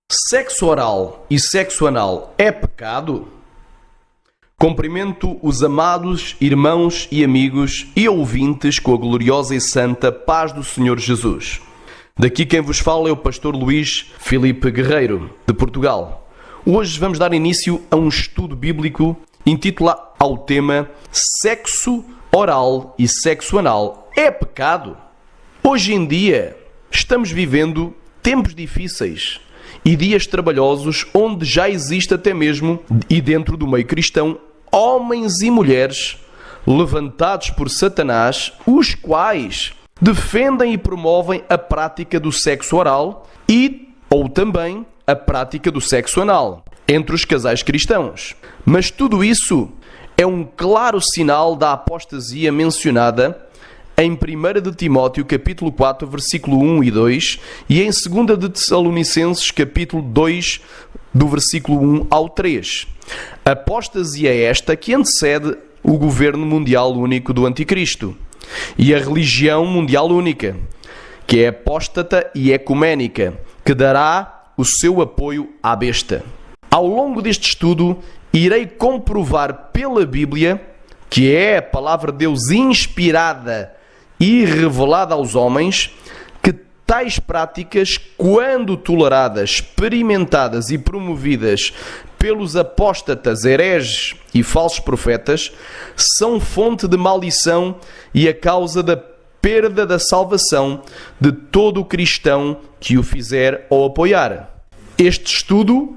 Sexo oral e sexo anal é pecado? Cumprimento os amados irmãos e amigos e ouvintes com a gloriosa e santa paz do Senhor Jesus. Daqui quem vos fala é o pastor Luís Filipe Guerreiro, de Portugal. Hoje vamos dar início a um estudo bíblico intitulado ao tema Sexo oral e sexo anal é pecado? Hoje em dia estamos vivendo tempos difíceis e dias trabalhosos onde já existe até mesmo, e dentro do meio cristão, homens e mulheres levantados por Satanás, os quais defendem e promovem a prática do sexo oral ou também a prática do sexo anal entre os casais cristãos. Mas tudo isso é um claro sinal da apostasia mencionada em 1 de Timóteo, capítulo 4, versículo 1 e 2, e em 2 de Tessalonicenses, capítulo 2, do versículo 1 ao 3. Apostasia esta que antecede o governo mundial único do Anticristo e a religião mundial única, que é apóstata e ecuménica, que dará o seu apoio à besta. Ao longo deste estudo, irei comprovar pela Bíblia, que é a palavra de Deus inspirada e revelada aos homens, que tais práticas, quando toleradas, experimentadas e promovidas pelos apóstatas, hereges e falsos profetas, são fonte de maldição e a causa da perda da salvação de todo o cristão que o fizer ou apoiar. Este estudo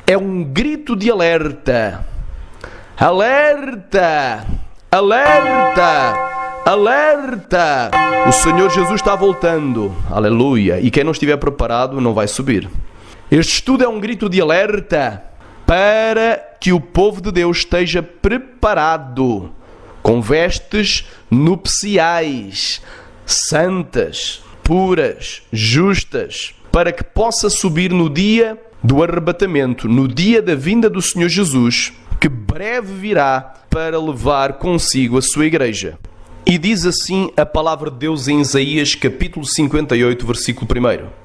é um grito de alerta. Alerta! Alerta! Alerta! O Senhor Jesus está voltando. Aleluia! E quem não estiver preparado não vai subir. Este estudo é um grito de alerta para que o povo de Deus esteja preparado com vestes nupciais, santas, puras, justas, para que possa subir no dia do arrebatamento, no dia da vinda do Senhor Jesus, que breve virá para levar consigo a sua igreja. E diz assim a palavra de Deus em Isaías, capítulo 58, versículo 1.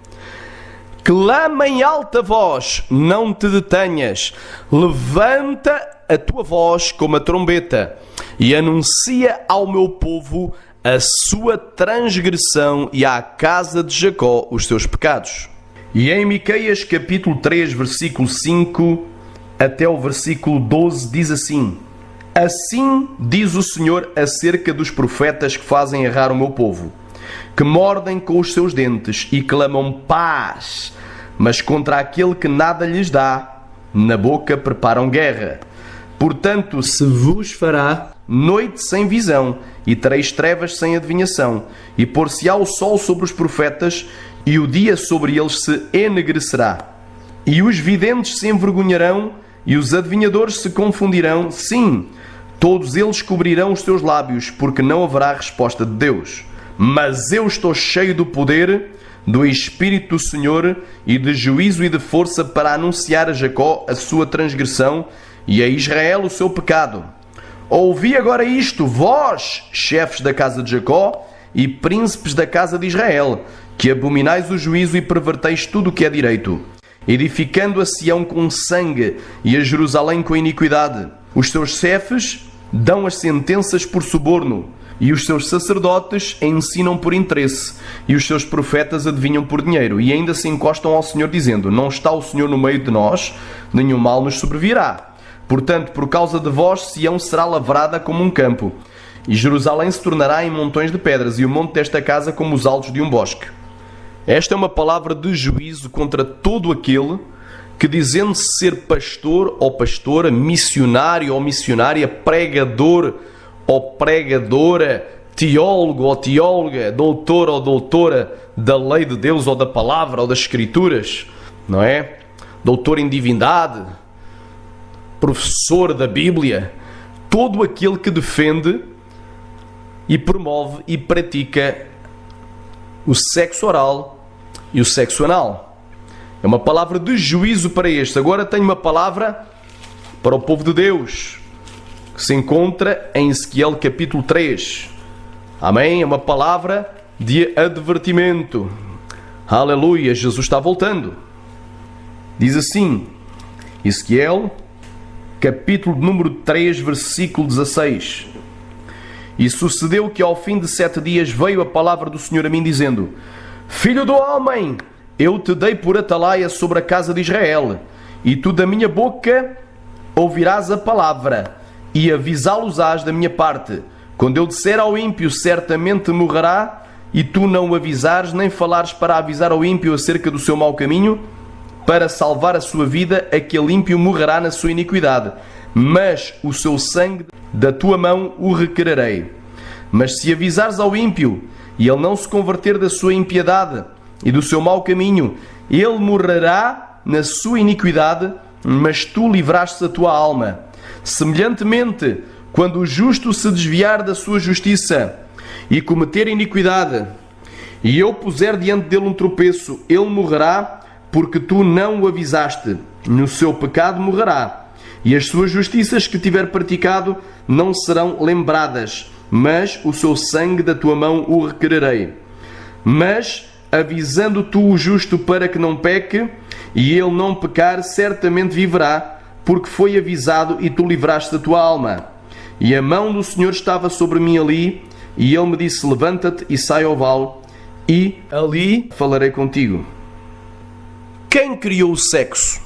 Clama em alta voz, não te detenhas. Levanta a tua voz como a trombeta e anuncia ao meu povo a sua transgressão e à casa de Jacó os seus pecados. E em Miqueias, capítulo 3, versículo 5 até o versículo 12, diz assim: Assim diz o Senhor acerca dos profetas que fazem errar o meu povo, que mordem com os seus dentes e clamam paz, mas contra aquele que nada lhes dá, na boca preparam guerra. Portanto, se vos fará noite sem visão, e tereis trevas sem adivinhação, e pôr-se-á o sol sobre os profetas, e o dia sobre eles se enegrecerá. E os videntes se envergonharão, e os adivinhadores se confundirão, sim, todos eles cobrirão os seus lábios, porque não haverá resposta de Deus. Mas eu estou cheio do poder, do Espírito do Senhor, e de juízo e de força para anunciar a Jacó a sua transgressão, e a Israel o seu pecado. Ouvi agora isto, vós, chefes da casa de Jacó, e príncipes da casa de Israel, que abominais o juízo e perverteis tudo o que é direito, edificando a Sião com sangue e a Jerusalém com iniquidade. Os seus chefes dão as sentenças por suborno, e os seus sacerdotes ensinam por interesse, e os seus profetas adivinham por dinheiro, e ainda se encostam ao Senhor dizendo: não está o Senhor no meio de nós, nenhum mal nos sobrevirá. Portanto, por causa de vós, Sião será lavrada como um campo, e Jerusalém se tornará em montões de pedras, e o monte desta casa como os altos de um bosque. Esta é uma palavra de juízo contra todo aquele que, dizendo-se ser pastor ou pastora, missionário ou missionária, pregador ou pregadora, teólogo ou teóloga, doutor ou doutora da lei de Deus ou da palavra ou das escrituras, não é? Doutor em divindade, professor da Bíblia, todo aquele que defende e promove e pratica o sexo oral e o sexo anal. É uma palavra de juízo para estes. Agora tenho uma palavra para o povo de Deus, que se encontra em Ezequiel capítulo 3. Amém? É uma palavra de advertimento. Aleluia, Jesus está voltando. Diz assim, Ezequiel, capítulo número 3, versículo 16. E sucedeu que ao fim de 7 dias veio a palavra do Senhor a mim, dizendo: Filho do homem, eu te dei por atalaia sobre a casa de Israel, e tu da minha boca ouvirás a palavra, e avisá-los-ás da minha parte. Quando eu disser ao ímpio, certamente morrerá, e tu não o avisares, nem falares para avisar ao ímpio acerca do seu mau caminho, para salvar a sua vida, aquele ímpio morrerá na sua iniquidade, mas o seu sangue da tua mão o requererei. Mas se avisares ao ímpio, e ele não se converter da sua impiedade e do seu mau caminho, ele morrerá na sua iniquidade, mas tu livraste a tua alma. Semelhantemente, quando o justo se desviar da sua justiça e cometer iniquidade, e eu puser diante dele um tropeço, ele morrerá, porque tu não o avisaste. No seu pecado morrerá, e as suas justiças que tiver praticado não serão lembradas, mas o seu sangue da tua mão o requererei. Mas, avisando tu o justo para que não peque, e ele não pecar, certamente viverá, porque foi avisado e tu livraste a tua alma. E a mão do Senhor estava sobre mim ali, e ele me disse: levanta-te e sai ao vale, e ali falarei contigo. Quem criou o sexo?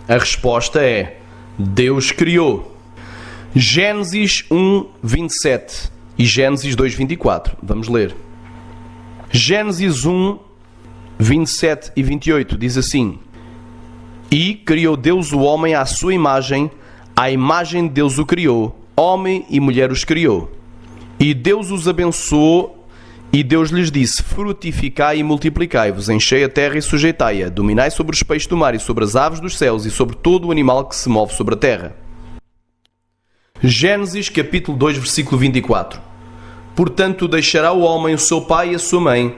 A resposta é: Deus criou. Gênesis 1, 27 e Gênesis 2, 24. Vamos ler. Gênesis 1, 27 e 28 diz assim: E criou Deus o homem à sua imagem, à imagem de Deus o criou, homem e mulher os criou. E Deus os abençoou, e Deus lhes disse: frutificai e multiplicai-vos, enchei a terra e sujeitai-a, dominai sobre os peixes do mar e sobre as aves dos céus e sobre todo o animal que se move sobre a terra. Gênesis capítulo 2, versículo 24. Portanto, deixará o homem o seu pai e a sua mãe,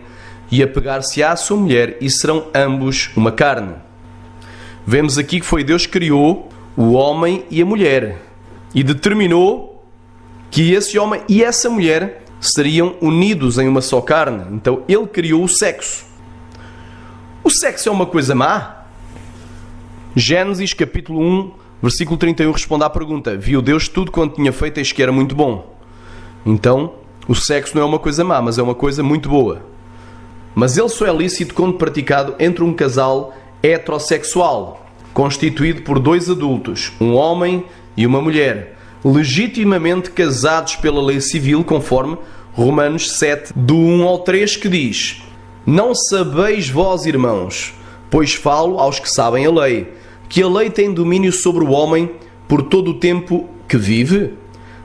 e apegar-se-á à sua mulher, e serão ambos uma carne. Vemos aqui que foi Deus que criou o homem e a mulher, e determinou que esse homem e essa mulher seriam unidos em uma só carne. Então ele criou o sexo. O sexo é uma coisa má? Gênesis capítulo 1, versículo 31 responde à pergunta: viu Deus tudo quanto tinha feito, eis que era muito bom. Então, o sexo não é uma coisa má, mas é uma coisa muito boa. Mas ele só é lícito quando praticado entre um casal heterossexual, constituído por dois adultos, um homem e uma mulher, legitimamente casados pela lei civil, conforme Romanos 7, do 1 ao 3, que diz: não sabeis vós, irmãos, pois falo aos que sabem a lei, que a lei tem domínio sobre o homem por todo o tempo que vive?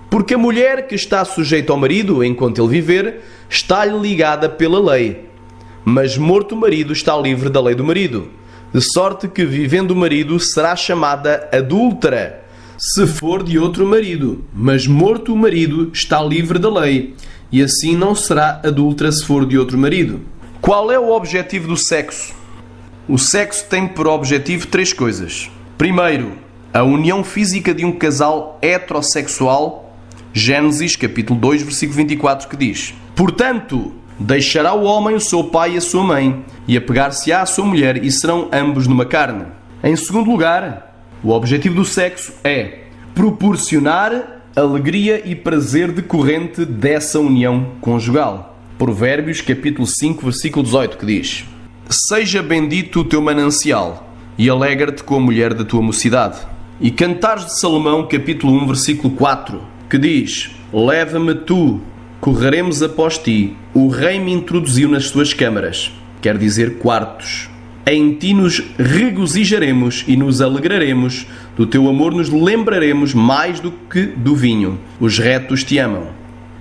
Porque a mulher que está sujeita ao marido, enquanto ele viver, está-lhe ligada pela lei. Mas morto o marido, está livre da lei do marido. De sorte que, vivendo o marido, será chamada adúltera, se for de outro marido. Mas morto o marido, está livre da lei, e assim não será adúltera se for de outro marido. Qual é o objetivo do sexo? O sexo tem por objetivo 3 coisas. Primeiro, a união física de um casal heterossexual. Gênesis capítulo 2, versículo 24, que diz: portanto, deixará o homem o seu pai e a sua mãe, e apegar-se-á à sua mulher, e serão ambos numa carne. Em segundo lugar, o objetivo do sexo é proporcionar alegria e prazer decorrente dessa união conjugal. Provérbios capítulo 5, versículo 18, que diz: seja bendito o teu manancial, e alegra-te com a mulher da tua mocidade. E Cantares de Salomão capítulo 1, versículo 4, que diz: leva-me tu, correremos após ti, o rei me introduziu nas suas câmaras, quer dizer quartos. Em ti nos regozijaremos e nos alegraremos, do teu amor nos lembraremos mais do que do vinho. Os retos te amam.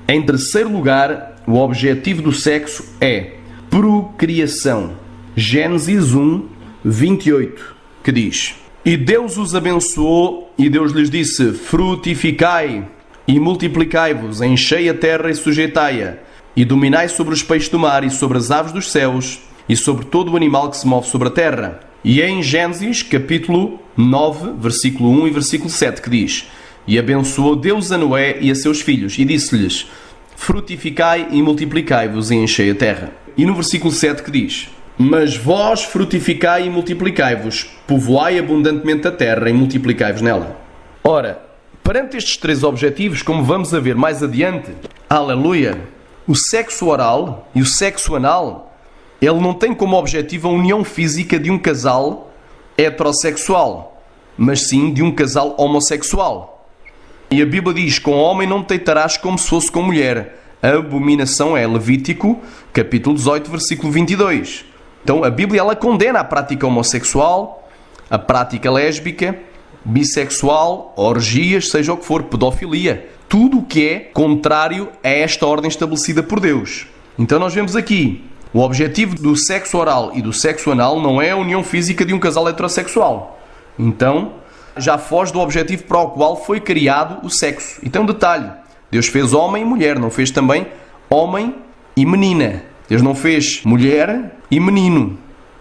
Em terceiro lugar, o objetivo do sexo é procriação. Gênesis 1, 28, que diz: e Deus os abençoou, e Deus lhes disse: frutificai, E multiplicai-vos, enchei a terra e sujeitai-a, e dominai sobre os peixes do mar, e sobre as aves dos céus, e sobre todo o animal que se move sobre a terra. E é em Gênesis, capítulo 9, versículo 1 e versículo 7, que diz: E abençoou Deus a Noé e a seus filhos, e disse-lhes: Frutificai e multiplicai-vos e enchei a terra. E no versículo 7 que diz: Mas vós frutificai e multiplicai-vos, povoai abundantemente a terra e multiplicai-vos nela. Ora, perante estes três objetivos, como vamos a ver mais adiante, aleluia, o sexo oral e o sexo anal, ele não tem como objetivo a união física de um casal heterossexual, mas sim de um casal homossexual. E a Bíblia diz: com homem não te deitarás como se fosse com mulher. A abominação é Levítico, capítulo 18, versículo 22. Então a Bíblia ela condena a prática homossexual, a prática lésbica, bissexual, orgias, seja o que for, pedofilia. Tudo o que é contrário a esta ordem estabelecida por Deus. Então nós vemos aqui, o objetivo do sexo oral e do sexo anal não é a união física de um casal heterossexual. Então, já foge do objetivo para o qual foi criado o sexo. Então, detalhe, Deus fez homem e mulher, não fez também homem e menina. Deus não fez mulher e menino,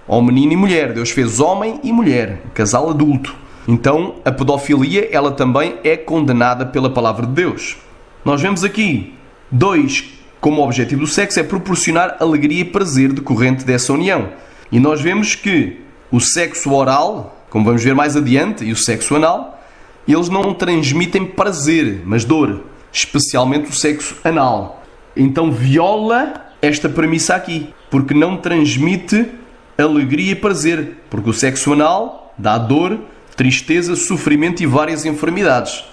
ou menino e mulher. Deus fez homem e mulher, casal adulto. Então, a pedofilia, ela também é condenada pela palavra de Deus. Nós vemos aqui, 2, como objetivo do sexo é proporcionar alegria e prazer decorrente dessa união. E nós vemos que o sexo oral, como vamos ver mais adiante, e o sexo anal, eles não transmitem prazer, mas dor, especialmente o sexo anal. Então viola esta premissa aqui, porque não transmite alegria e prazer, porque o sexo anal dá dor, tristeza, sofrimento e várias enfermidades.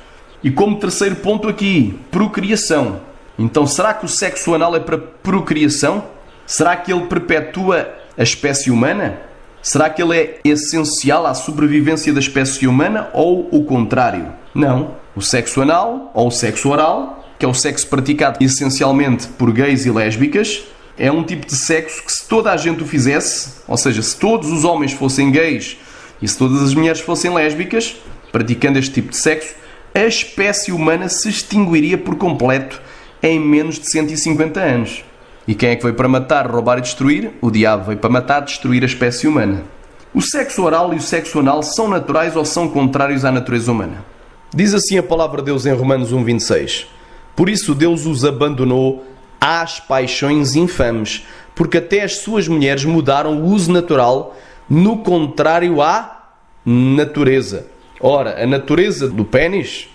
E como terceiro ponto aqui, procriação. Então, será que o sexo anal é para procriação? Será que ele perpetua a espécie humana? Será que ele é essencial à sobrevivência da espécie humana ou o contrário? Não. O sexo anal ou o sexo oral, que é o sexo praticado essencialmente por gays e lésbicas, é um tipo de sexo que se toda a gente o fizesse, ou seja, se todos os homens fossem gays e se todas as mulheres fossem lésbicas, praticando este tipo de sexo, a espécie humana se extinguiria por completo em menos de 150 anos. E quem é que veio para matar, roubar e destruir? O diabo veio para matar, destruir a espécie humana. O sexo oral e o sexo anal são naturais ou são contrários à natureza humana? Diz assim a palavra de Deus em Romanos 1,26. Por isso Deus os abandonou às paixões infames, porque até as suas mulheres mudaram o uso natural no contrário à natureza. Ora, a natureza do pênis,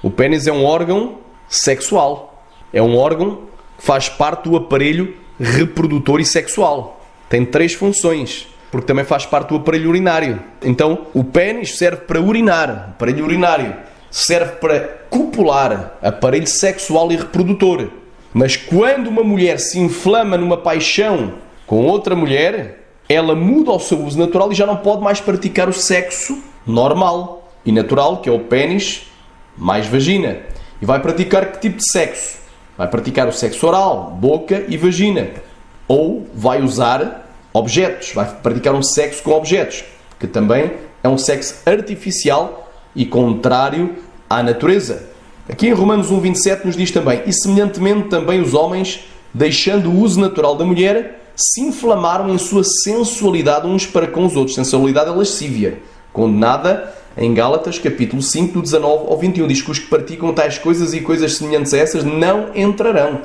o pênis é um órgão sexual. É um órgão que faz parte do aparelho reprodutor e sexual. Tem 3 funções, porque também faz parte do aparelho urinário. Então, o pênis serve para urinar, aparelho urinário. Serve para copular, aparelho sexual e reprodutor. Mas quando uma mulher se inflama numa paixão com outra mulher, ela muda o seu uso natural e já não pode mais praticar o sexo normal e natural, que é o pênis mais vagina. E vai praticar que tipo de sexo? Vai praticar o sexo oral, boca e vagina. Ou vai usar objetos, vai praticar um sexo com objetos, que também é um sexo artificial e contrário à natureza. Aqui em Romanos 1,27 nos diz também: e semelhantemente também os homens, deixando o uso natural da mulher, se inflamaram em sua sensualidade uns para com os outros. Sensualidade é lascívia, condenada em Gálatas, capítulo 5, do 19 ao 21. Diz que os que praticam tais coisas e coisas semelhantes a essas não entrarão.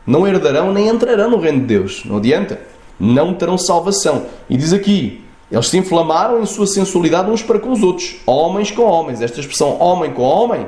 Não herdarão nem entrarão no reino de Deus. Não adianta. Não terão salvação. E diz aqui, eles se inflamaram em sua sensualidade uns para com os outros. Homens com homens. Esta expressão homem com homem,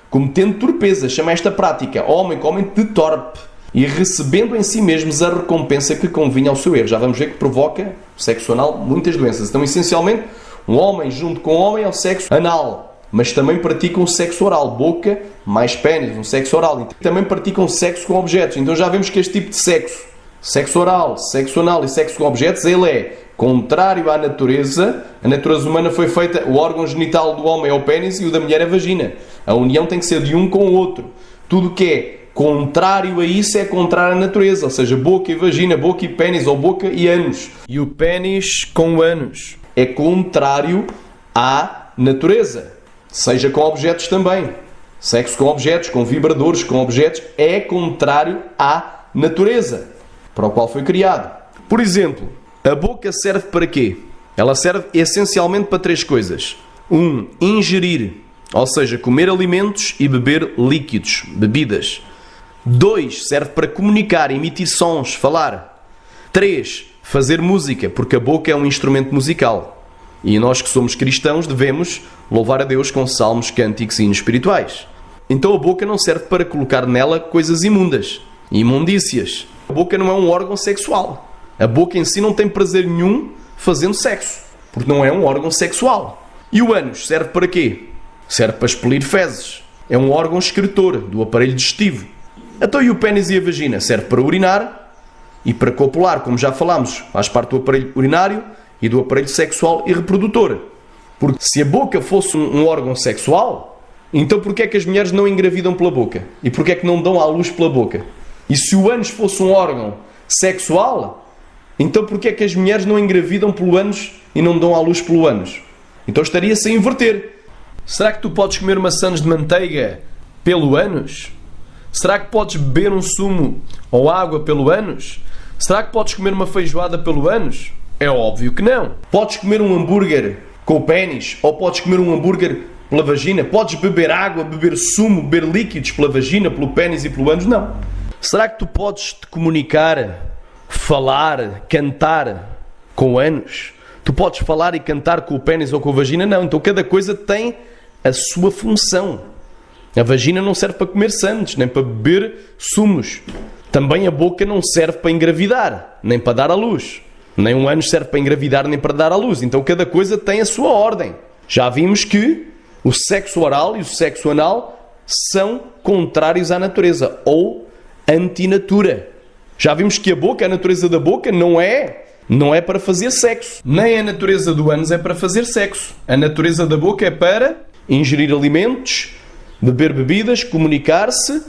cometendo torpeza, chama esta prática homem com homem de torpe. E recebendo em si mesmos a recompensa que convinha ao seu erro. Já vamos ver que provoca, sexo anal, muitas doenças. Então, essencialmente, um homem junto com um homem é o sexo anal, mas também praticam o sexo oral, boca mais pênis, um sexo oral. E também praticam sexo com objetos. Então já vemos que este tipo de sexo oral, sexo anal e sexo com objetos, ele é contrário à natureza. A natureza humana foi feita, o órgão genital do homem é o pênis e o da mulher é a vagina. A união tem que ser de um com o outro. Tudo que é contrário a isso é contrário à natureza, ou seja, boca e vagina, boca e pênis, ou boca e ânus. E o pênis com o ânus é contrário à natureza, seja com objetos também. Sexo com objetos, com vibradores, com objetos, é contrário à natureza para o qual foi criado. Por exemplo, a boca serve para quê? Ela serve essencialmente para 3 coisas. 1. Ingerir, ou seja, comer alimentos e beber líquidos, bebidas. 2. Serve para comunicar, emitir sons, falar. 3. Fazer música, porque a boca é um instrumento musical. E nós que somos cristãos devemos louvar a Deus com salmos, cânticos e hinos espirituais. Então a boca não serve para colocar nela coisas imundas, imundícias. A boca não é um órgão sexual. A boca em si não tem prazer nenhum fazendo sexo, porque não é um órgão sexual. E o ânus serve para quê? Serve para expelir fezes. É um órgão excretor do aparelho digestivo. Então e o pênis e a vagina? Serve para urinar e para copular, como já falámos. Faz parte do aparelho urinário e do aparelho sexual e reprodutor. Porque se a boca fosse um órgão sexual, então porquê é que as mulheres não engravidam pela boca? E porquê é que não dão à luz pela boca? E se o ânus fosse um órgão sexual, então porquê é que as mulheres não engravidam pelo ânus e não dão à luz pelo ânus? Então estaria-se a inverter. Será que tu podes comer maçãs de manteiga pelo ânus? Será que podes beber um sumo ou água pelo ânus? Será que podes comer uma feijoada pelo ânus? É óbvio que não. Podes comer um hambúrguer com o pênis ou podes comer um hambúrguer pela vagina? Podes beber água, beber sumo, beber líquidos pela vagina, pelo pênis e pelo ânus? Não. Será que tu podes te comunicar, falar, cantar com o ânus? Tu podes falar e cantar com o pênis ou com a vagina? Não. Então cada coisa tem a sua função. A vagina não serve para comer sandes, nem para beber sumos. Também a boca não serve para engravidar, nem para dar à luz. Nem um ânus serve para engravidar, nem para dar à luz. Então cada coisa tem a sua ordem. Já vimos que o sexo oral e o sexo anal são contrários à natureza, ou antinatura. Já vimos que a natureza da boca não é para fazer sexo. Nem a natureza do ânus é para fazer sexo. A natureza da boca é para ingerir alimentos, beber bebidas, comunicar-se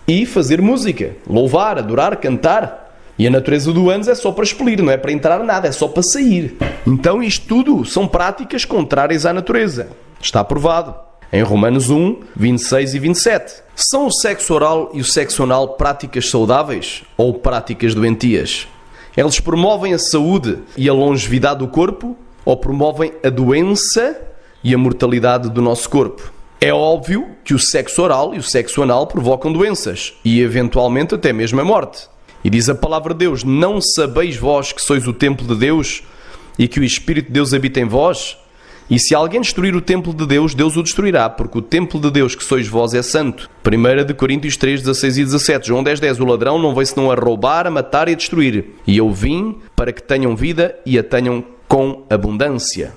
e fazer música. Louvar, adorar, cantar. E a natureza do ânus é só para expelir, não é para entrar nada, é só para sair. Então isto tudo são práticas contrárias à natureza. Está provado em Romanos 1, 26 e 27. São o sexo oral e o sexo anal práticas saudáveis ou práticas doentias? Eles promovem a saúde e a longevidade do corpo ou promovem a doença e a mortalidade do nosso corpo? É óbvio que o sexo oral e o sexo anal provocam doenças e eventualmente até mesmo a morte. E diz a palavra de Deus: não sabeis vós que sois o templo de Deus e que o Espírito de Deus habita em vós? E se alguém destruir o templo de Deus, Deus o destruirá, porque o templo de Deus que sois vós é santo. 1 de Coríntios 3, 16 e 17. João 10, 10. O ladrão não veio senão a roubar, a matar e a destruir. E eu vim para que tenham vida e a tenham com abundância.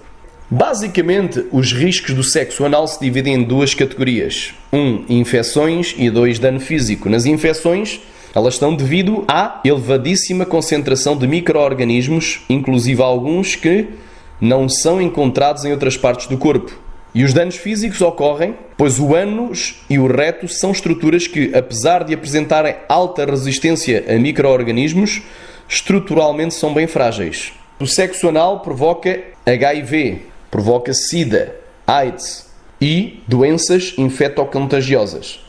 Basicamente, os riscos do sexo anal se dividem em 2 categorias. 1. Infecções e 2. Dano físico. Nas infecções, elas estão devido à elevadíssima concentração de micro-organismos, inclusive alguns que não são encontrados em outras partes do corpo. E os danos físicos ocorrem, pois o ânus e o reto são estruturas que, apesar de apresentarem alta resistência a micro-organismos, estruturalmente são bem frágeis. O sexo anal provoca HIV, provoca SIDA, AIDS e doenças infectocontagiosas.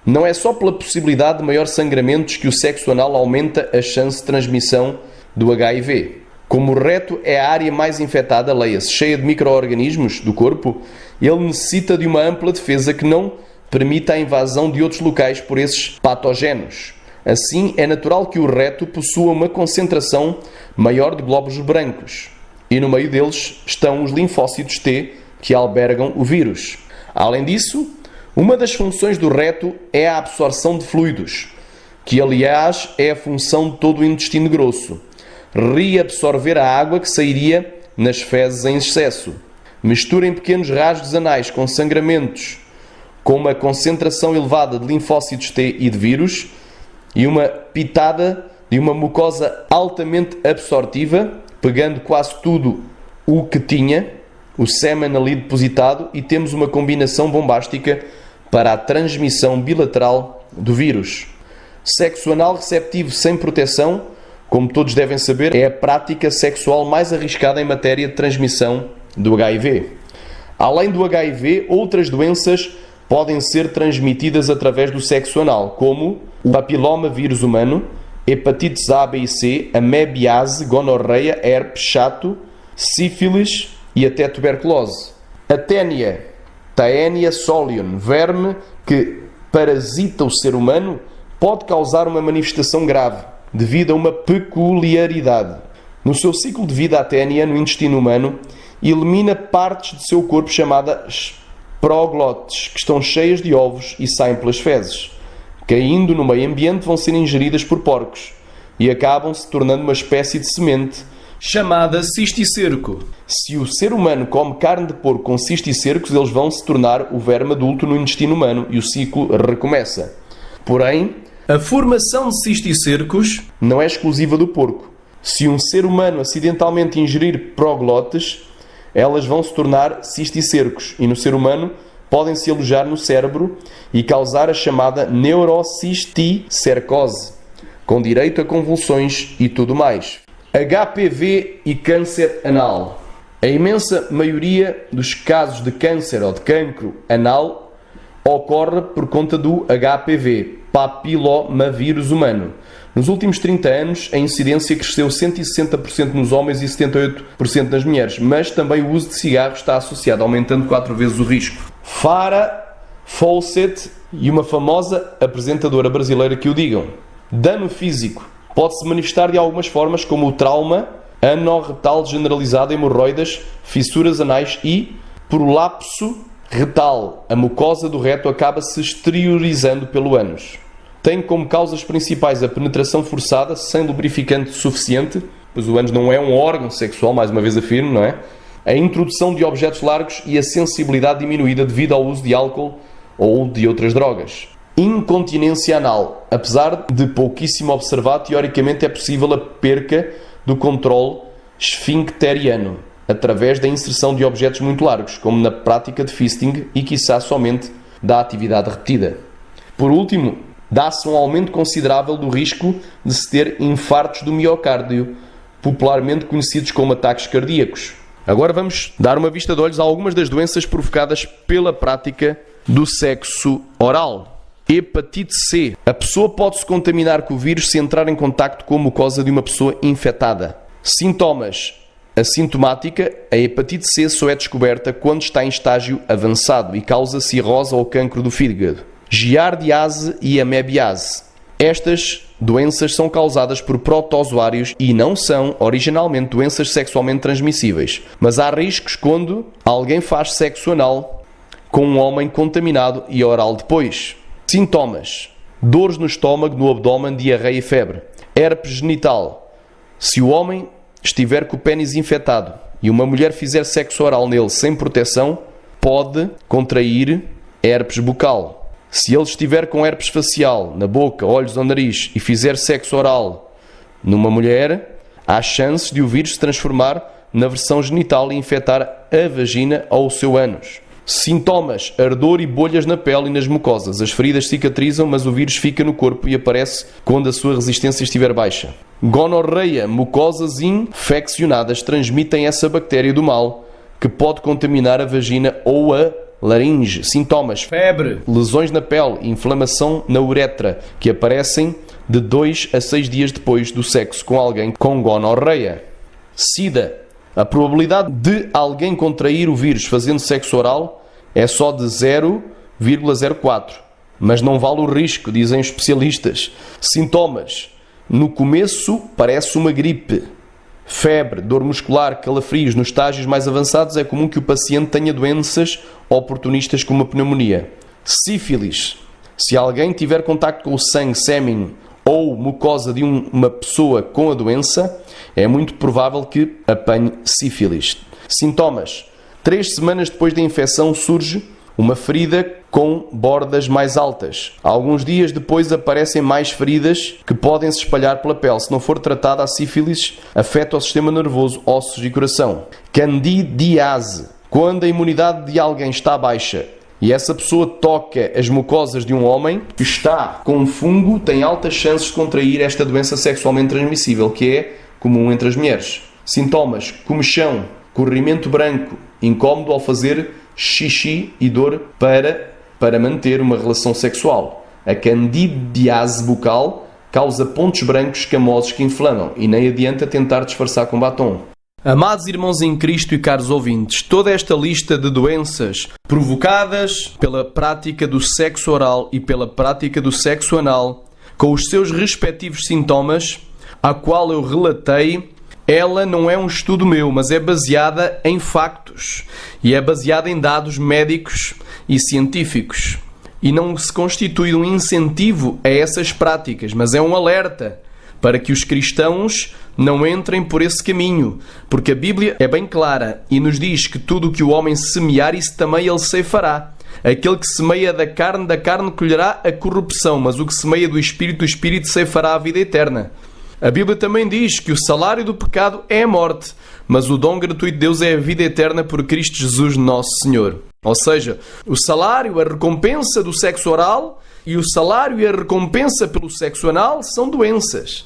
Não é só pela possibilidade de maior sangramentos que o sexo anal aumenta a chance de transmissão do HIV. Como o reto é a área mais infectada, leia-se, cheia de micro-organismos do corpo, ele necessita de uma ampla defesa que não permita a invasão de outros locais por esses patógenos. Assim, é natural que o reto possua uma concentração maior de glóbulos brancos, e no meio deles estão os linfócitos T, que albergam o vírus. Além disso, uma das funções do reto é a absorção de fluidos, que aliás é a função de todo o intestino grosso. Reabsorver a água que sairia nas fezes em excesso. Mistura em pequenos rasgos anais com sangramentos, com uma concentração elevada de linfócitos T e de vírus, e uma pitada de uma mucosa altamente absortiva, pegando quase tudo o que tinha, o sêmen ali depositado, e temos uma combinação bombástica para a transmissão bilateral do vírus. Sexo anal receptivo sem proteção, como todos devem saber, é a prática sexual mais arriscada em matéria de transmissão do HIV. Além do HIV, outras doenças podem ser transmitidas através do sexo anal, como o papiloma vírus humano, hepatites A, B e C, amebiase, gonorreia, herpes, chato, sífilis e até tuberculose. A ténia, Taenia solium, verme que parasita o ser humano, pode causar uma manifestação grave, devido a uma peculiaridade. No seu ciclo de vida, a ténia, no intestino humano, elimina partes de seu corpo chamadas proglotes, que estão cheias de ovos e saem pelas fezes. Caindo no meio ambiente, vão ser ingeridas por porcos e acabam se tornando uma espécie de semente chamada cisticerco. Se o ser humano come carne de porco com cisticercos, eles vão se tornar o verme adulto no intestino humano e o ciclo recomeça. Porém, a formação de cisticercos não é exclusiva do porco. Se um ser humano acidentalmente ingerir proglotes, elas vão se tornar cisticercos e no ser humano podem se alojar no cérebro e causar a chamada neurocisticercose, com direito a convulsões e tudo mais. HPV e câncer anal. A imensa maioria dos casos de câncer ou de cancro anal ocorre por conta do HPV, papilomavírus humano. Nos últimos 30 anos, a incidência cresceu 160% nos homens e 78% nas mulheres, mas também o uso de cigarros está associado, aumentando 4 vezes o risco. Farrah Fawcett e uma famosa apresentadora brasileira que o digam. Dano físico pode-se manifestar de algumas formas, como o trauma anorretal generalizado, hemorroidas, fissuras anais e prolapso retal. A mucosa do reto acaba se exteriorizando pelo ânus. Tem como causas principais a penetração forçada, sem lubrificante suficiente, pois o ânus não é um órgão sexual, mais uma vez afirmo, não é? A introdução de objetos largos e a sensibilidade diminuída devido ao uso de álcool ou de outras drogas. Incontinência anal. Apesar de pouquíssimo observado, teoricamente é possível a perca do controle esfincteriano, através da inserção de objetos muito largos, como na prática de fisting e, quiçá, somente da atividade repetida. Por último, dá-se um aumento considerável do risco de se ter infartos do miocárdio, popularmente conhecidos como ataques cardíacos. Agora vamos dar uma vista de olhos a algumas das doenças provocadas pela prática do sexo oral. Hepatite C. A pessoa pode-se contaminar com o vírus se entrar em contacto com a mucosa de uma pessoa infectada. Sintomas. Assintomática, a hepatite C só é descoberta quando está em estágio avançado e causa cirrose ou cancro do fígado. Giardiase e amebiase. Estas doenças são causadas por protozoários e não são, originalmente, doenças sexualmente transmissíveis. Mas há riscos quando alguém faz sexo anal com um homem contaminado e oral depois. Sintomas. Dores no estômago, no abdômen, diarreia e febre. Herpes genital. Se o homem estiver com o pênis infectado e uma mulher fizer sexo oral nele sem proteção, pode contrair herpes bucal. Se ele estiver com herpes facial, na boca, olhos ou nariz, e fizer sexo oral numa mulher, há chances de o vírus se transformar na versão genital e infectar a vagina ou o seu ânus. Sintomas: ardor e bolhas na pele e nas mucosas. As feridas cicatrizam, mas o vírus fica no corpo e aparece quando a sua resistência estiver baixa. Gonorreia: mucosas infeccionadas transmitem essa bactéria do mal, que pode contaminar a vagina ou a laringe. Sintomas: febre, lesões na pele, inflamação na uretra, que aparecem de 2 a 6 dias depois do sexo com alguém com gonorreia. SIDA: a probabilidade de alguém contrair o vírus fazendo sexo oral é só de 0,04, mas não vale o risco, dizem os especialistas. Sintomas: no começo parece uma gripe. Febre, dor muscular, calafrios. Nos estágios mais avançados é comum que o paciente tenha doenças oportunistas como a pneumonia. Sífilis: se alguém tiver contacto com o sangue, sêmen ou mucosa de uma pessoa com a doença, é muito provável que apanhe sífilis. Sintomas: 3 semanas depois da infecção surge uma ferida com bordas mais altas. Alguns dias depois aparecem mais feridas que podem se espalhar pela pele. Se não for tratada, a sífilis afeta o sistema nervoso, ossos e coração. Candidíase: quando a imunidade de alguém está baixa e essa pessoa toca as mucosas de um homem que está com um fungo, tem altas chances de contrair esta doença sexualmente transmissível, que é comum entre as mulheres. Sintomas: comichão, corrimento branco, incómodo ao fazer xixi e dor para para manter uma relação sexual. A candidíase bucal causa pontos brancos escamosos que inflamam e nem adianta tentar disfarçar com batom. Amados irmãos em Cristo e caros ouvintes, toda esta lista de doenças provocadas pela prática do sexo oral e pela prática do sexo anal, com os seus respectivos sintomas, a qual eu relatei, ela não é um estudo meu, mas é baseada em factos e é baseada em dados médicos e científicos. E não se constitui um incentivo a essas práticas, mas é um alerta para que os cristãos não entrem por esse caminho, porque a Bíblia é bem clara e nos diz que tudo o que o homem semear, isso também ele ceifará. Aquele que semeia da carne colherá a corrupção, mas o que semeia do Espírito ceifará a vida eterna. A Bíblia também diz que o salário do pecado é a morte, mas o dom gratuito de Deus é a vida eterna por Cristo Jesus nosso Senhor. Ou seja, o salário, a recompensa do sexo oral e o salário e a recompensa pelo sexo anal são doenças.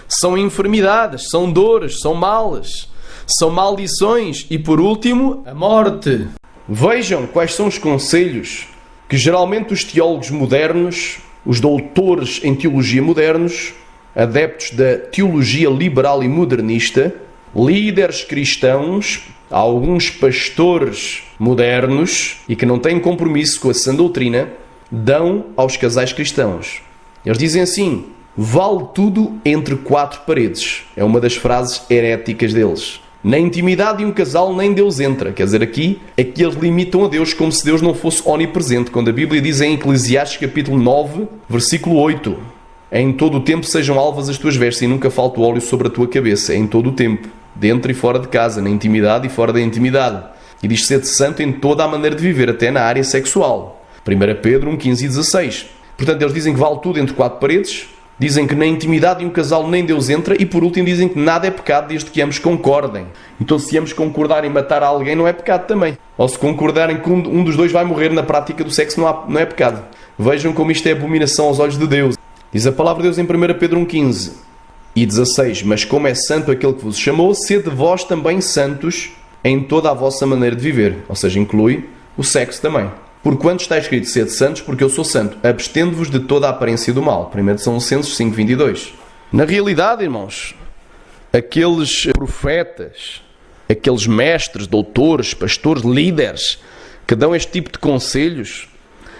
São enfermidades, são dores, são males, são maldições e, por último, a morte. Vejam quais são os conselhos que geralmente os teólogos modernos, os doutores em teologia modernos, adeptos da teologia liberal e modernista, líderes cristãos, alguns pastores modernos e que não têm compromisso com a sã doutrina, dão aos casais cristãos. Eles dizem assim: vale tudo entre quatro paredes. É uma das frases heréticas deles. Na intimidade de um casal nem Deus entra. Quer dizer, aqui é que eles limitam a Deus como se Deus não fosse onipresente. Quando a Bíblia diz em Eclesiastes capítulo 9, versículo 8: em todo o tempo sejam alvas as tuas vestes e nunca falte o óleo sobre a tua cabeça. Em todo o tempo, dentro e fora de casa, na intimidade e fora da intimidade. E diz ser santo em toda a maneira de viver, até na área sexual. 1 Pedro 1, 15 e 16. Portanto, eles dizem que vale tudo entre quatro paredes. Dizem que na intimidade de um casal nem Deus entra e, por último, dizem que nada é pecado desde que ambos concordem. Então, se ambos concordarem em matar alguém, não é pecado também. Ou se concordarem que um dos dois vai morrer na prática do sexo, não é pecado. Vejam como isto é abominação aos olhos de Deus. Diz a palavra de Deus em 1 Pedro 1, 15 e 16. Mas como é santo aquele que vos chamou, sede vós também santos em toda a vossa maneira de viver. Ou seja, inclui o sexo também. Porquanto está escrito, sede santos, porque eu sou santo. Abstendo-vos de toda a aparência do mal. 1 Tessalonicenses 5, 22. Na realidade, irmãos, aqueles profetas, aqueles mestres, doutores, pastores, líderes, que dão este tipo de conselhos,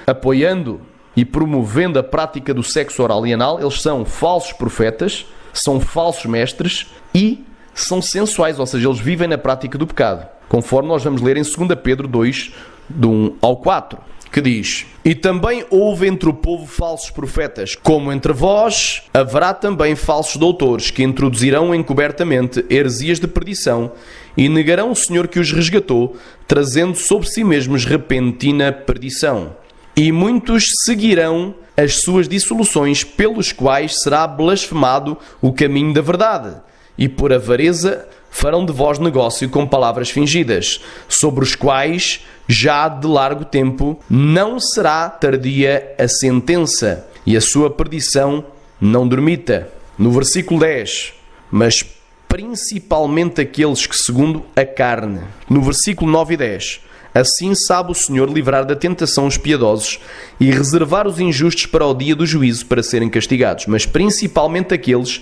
apoiando e promovendo a prática do sexo oral e anal, eles são falsos profetas, são falsos mestres e são sensuais, ou seja, eles vivem na prática do pecado. Conforme nós vamos ler em 2 Pedro 2, do 1 ao 4, que diz: e também houve entre o povo falsos profetas, como entre vós haverá também falsos doutores, que introduzirão encobertamente heresias de perdição e negarão o Senhor que os resgatou, trazendo sobre si mesmos repentina perdição. E muitos seguirão as suas dissoluções, pelos quais será blasfemado o caminho da verdade, e por avareza farão de vós negócio com palavras fingidas, sobre os quais já de largo tempo não será tardia a sentença, e a sua perdição não dormita. No versículo 10, mas principalmente aqueles que segundo a carne. No versículo 9 e 10, assim sabe o Senhor livrar da tentação os piedosos e reservar os injustos para o dia do juízo, para serem castigados, mas principalmente aqueles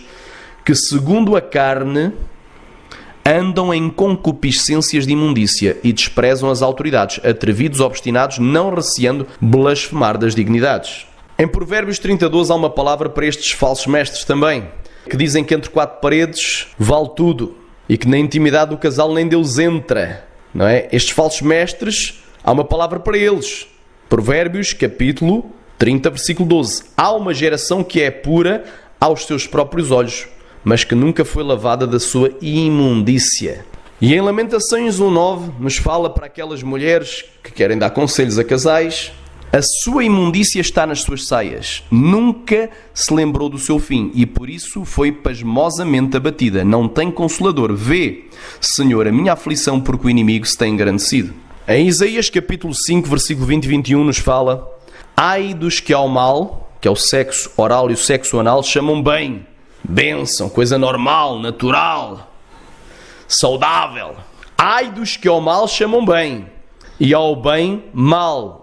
que segundo a carne andam em concupiscências de imundícia e desprezam as autoridades, atrevidos, obstinados, não receando blasfemar das dignidades. Em Provérbios 30:12 há uma palavra para estes falsos mestres também, que dizem que entre quatro paredes vale tudo e que na intimidade do casal nem Deus entra, não é? Estes falsos mestres, há uma palavra para eles. Provérbios capítulo 30, versículo 12. Há uma geração que é pura aos seus próprios olhos, mas que nunca foi lavada da sua imundícia. E em Lamentações 1:9 nos fala para aquelas mulheres que querem dar conselhos a casais: a sua imundícia está nas suas saias, nunca se lembrou do seu fim, e por isso foi pasmosamente abatida. Não tem consolador. Vê, Senhor, a minha aflição, porque o inimigo se tem engrandecido. Em Isaías capítulo 5, versículo 20 e 21 nos fala: ai dos que ao mal, que é o sexo oral e o sexo anal, chamam bem, bênção, coisa normal, natural, saudável. Ai dos que ao mal chamam bem, e ao bem mal.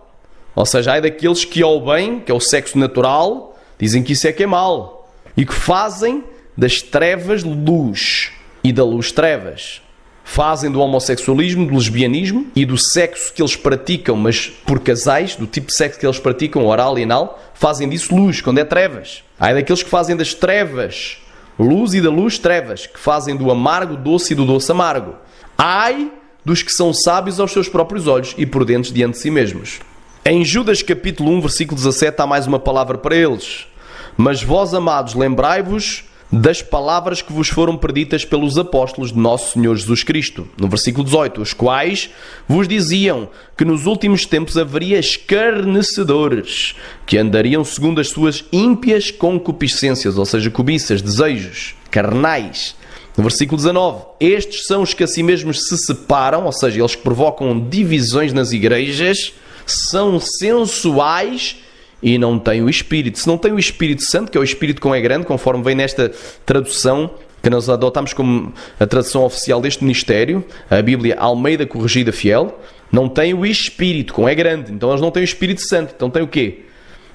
Ou seja, ai daqueles que ao bem, que é o sexo natural, dizem que isso é que é mal. E que fazem das trevas luz e da luz trevas. Fazem do homossexualismo, do lesbianismo e do sexo que eles praticam, mas por casais, do tipo de sexo que eles praticam, oral e anal, fazem disso luz, quando é trevas. Ai daqueles que fazem das trevas luz e da luz trevas, que fazem do amargo doce e do doce amargo. Ai dos que são sábios aos seus próprios olhos e prudentes diante de si mesmos. Em Judas capítulo 1, versículo 17, há mais uma palavra para eles. Mas vós, amados, lembrai-vos das palavras que vos foram preditas pelos apóstolos de nosso Senhor Jesus Cristo. No versículo 18, os quais vos diziam que nos últimos tempos haveria escarnecedores, que andariam segundo as suas ímpias concupiscências, ou seja, cobiças, desejos carnais. No versículo 19, estes são os que a si mesmos se separam, ou seja, eles que provocam divisões nas igrejas, são sensuais e não têm o Espírito. Se não têm o Espírito Santo, que é o Espírito com E grande, conforme vem nesta tradução que nós adotamos como a tradução oficial deste ministério, a Bíblia Almeida Corrigida Fiel, não tem o Espírito com E grande. Então eles não têm o Espírito Santo. Então tem o quê?